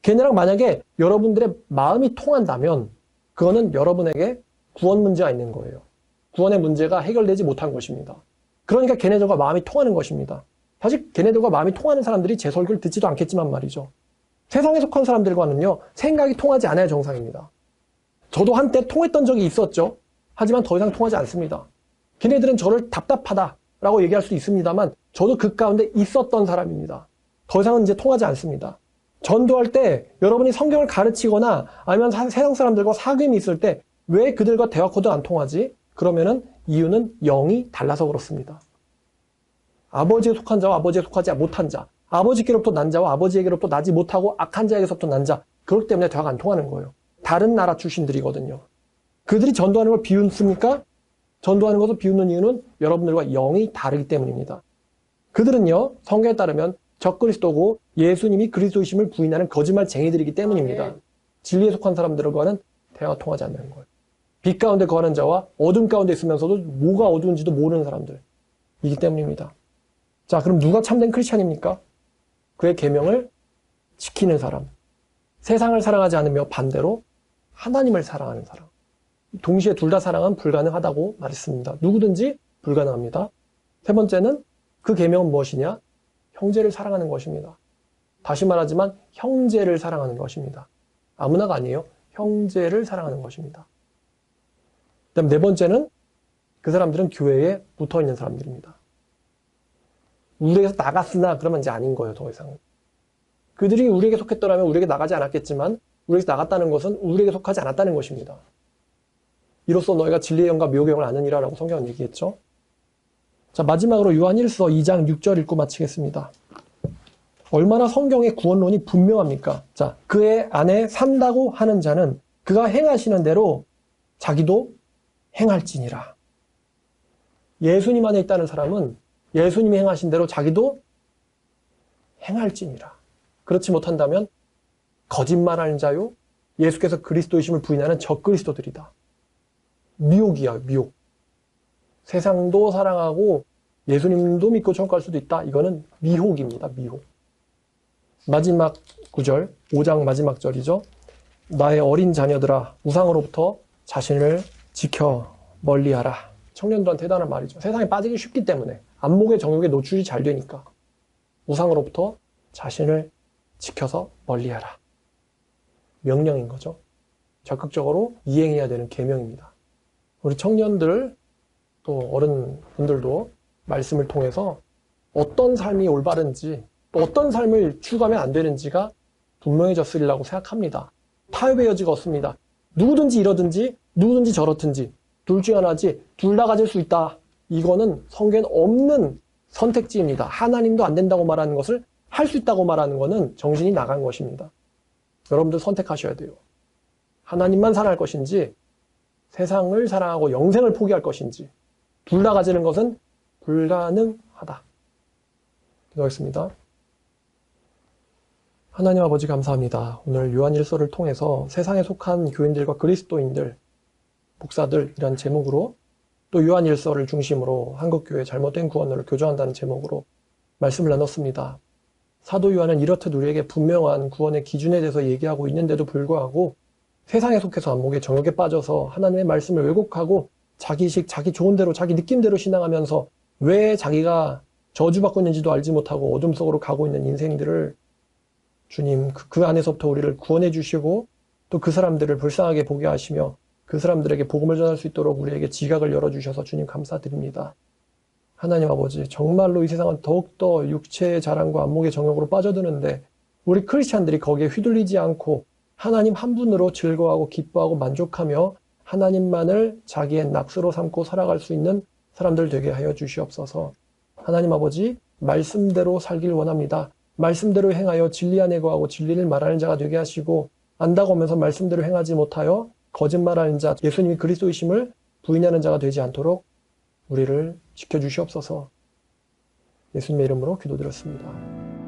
걔네랑 만약에 여러분들의 마음이 통한다면 그거는 여러분에게 구원 문제가 있는 거예요. 구원의 문제가 해결되지 못한 것입니다. 그러니까 걔네들과 마음이 통하는 것입니다. 사실 걔네들과 마음이 통하는 사람들이 제 설교를 듣지도 않겠지만 말이죠. 세상에 속한 사람들과는요, 생각이 통하지 않아야 정상입니다. 저도 한때 통했던 적이 있었죠. 하지만 더 이상 통하지 않습니다. 걔네들은 저를 답답하다라고 얘기할 수도 있습니다만 저도 그 가운데 있었던 사람입니다. 더 이상은 이제 통하지 않습니다. 전도할 때 여러분이 성경을 가르치거나 아니면 세상 사람들과 사귐이 있을 때 왜 그들과 대화 코드가 안 통하지? 그러면은 이유는 영이 달라서 그렇습니다. 아버지에 속한 자와 아버지에 속하지 못한 자, 아버지께로부터 난 자와 아버지에게로부터 나지 못하고 악한 자에게서부터 난 자, 그렇기 때문에 대화가 안 통하는 거예요. 다른 나라 출신들이거든요. 그들이 전도하는 걸 비웃습니까? 전도하는 것을 비웃는 이유는 여러분들과 영이 다르기 때문입니다. 그들은요, 성경에 따르면 적그리스도고 예수님이 그리스도이심을 부인하는 거짓말쟁이들이기 때문입니다. 진리에 속한 사람들과는 대화가 통하지 않는 거예요. 빛 가운데 거하는 자와 어둠 가운데 있으면서도 뭐가 어두운지도 모르는 사람들이기 때문입니다. 자, 그럼 누가 참된 크리스찬입니까? 그의 계명을 지키는 사람. 세상을 사랑하지 않으며 반대로 하나님을 사랑하는 사람. 동시에 둘 다 사랑은 불가능하다고 말했습니다. 누구든지 불가능합니다. 세 번째는 그 계명은 무엇이냐? 형제를 사랑하는 것입니다. 다시 말하지만 형제를 사랑하는 것입니다. 아무나가 아니에요. 형제를 사랑하는 것입니다. 그다음 네 번째는 그 사람들은 교회에 붙어있는 사람들입니다. 우리에게서 나갔으나 그러면 이제 아닌 거예요. 더 이상. 그들이 우리에게 속했더라면 우리에게 나가지 않았겠지만 우리에게서 나갔다는 것은 우리에게 속하지 않았다는 것입니다. 이로써 너희가 진리의 영과 미혹의 영을 아느니라 라고 성경은 얘기했죠. 자, 마지막으로 요한 1서 2장 6절 읽고 마치겠습니다. 얼마나 성경의 구원론이 분명합니까? 자, 그의 안에 산다고 하는 자는 그가 행하시는 대로 자기도 행할지니라. 예수님 안에 있다는 사람은 예수님이 행하신 대로 자기도 행할지니라. 그렇지 못한다면 거짓말하는 자요, 예수께서 그리스도이심을 부인하는 적그리스도들이다. 미혹이야, 미혹. 세상도 사랑하고 예수님도 믿고 천국 갈 수도 있다. 이거는 미혹입니다, 미혹. 마지막 구절, 5장 마지막 절이죠. 나의 어린 자녀들아, 우상으로부터 자신을 지켜 멀리하라. 청년들한테 대단한 말이죠. 세상에 빠지기 쉽기 때문에, 안목의 정욕에 노출이 잘 되니까 우상으로부터 자신을 지켜서 멀리하라. 명령인 거죠. 적극적으로 이행해야 되는 계명입니다. 우리 청년들 또 어른분들도 말씀을 통해서 어떤 삶이 올바른지 또 어떤 삶을 추구하면 안 되는지가 분명해졌으리라고 생각합니다. 타협의 여지가 없습니다. 누구든지 이러든지 누구든지 저렇든지 둘 중 하나지 둘 다 가질 수 있다. 이거는 성경에 없는 선택지입니다. 하나님도 안 된다고 말하는 것을 할 수 있다고 말하는 것은 정신이 나간 것입니다. 여러분들 선택하셔야 돼요. 하나님만 사랑할 것인지 세상을 사랑하고 영생을 포기할 것인지 둘 다 가지는 것은 불가능하다. 기도하겠습니다. 하나님 아버지 감사합니다. 오늘 요한 1서를 통해서 세상에 속한 교인들과 그리스도인들, 목사들이란 제목으로 또 요한 1서를 중심으로 한국교회 잘못된 구원을 교정한다는 제목으로 말씀을 나눴습니다. 사도 요한은 이렇듯 우리에게 분명한 구원의 기준에 대해서 얘기하고 있는데도 불구하고 세상에 속해서 안목의 정욕에 빠져서 하나님의 말씀을 왜곡하고 자기식, 자기 좋은 대로, 자기 느낌대로 신앙하면서 왜 자기가 저주받고 있는지도 알지 못하고 어둠 속으로 가고 있는 인생들을 주님 그 안에서부터 우리를 구원해 주시고 또 그 사람들을 불쌍하게 보게 하시며 그 사람들에게 복음을 전할 수 있도록 우리에게 지각을 열어주셔서 주님 감사드립니다. 하나님 아버지, 정말로 이 세상은 더욱더 육체의 자랑과 안목의 정욕으로 빠져드는데 우리 크리스찬들이 거기에 휘둘리지 않고 하나님 한 분으로 즐거워하고 기뻐하고 만족하며 하나님만을 자기의 낙수로 삼고 살아갈 수 있는 사람들 되게 하여 주시옵소서. 하나님 아버지, 말씀대로 살길 원합니다. 말씀대로 행하여 진리 안에 거하고 진리를 말하는 자가 되게 하시고 안다고 하면서 말씀대로 행하지 못하여 거짓말하는 자, 예수님이 그리스도이심을 부인하는 자가 되지 않도록 우리를 지켜주시옵소서. 예수님의 이름으로 기도드렸습니다.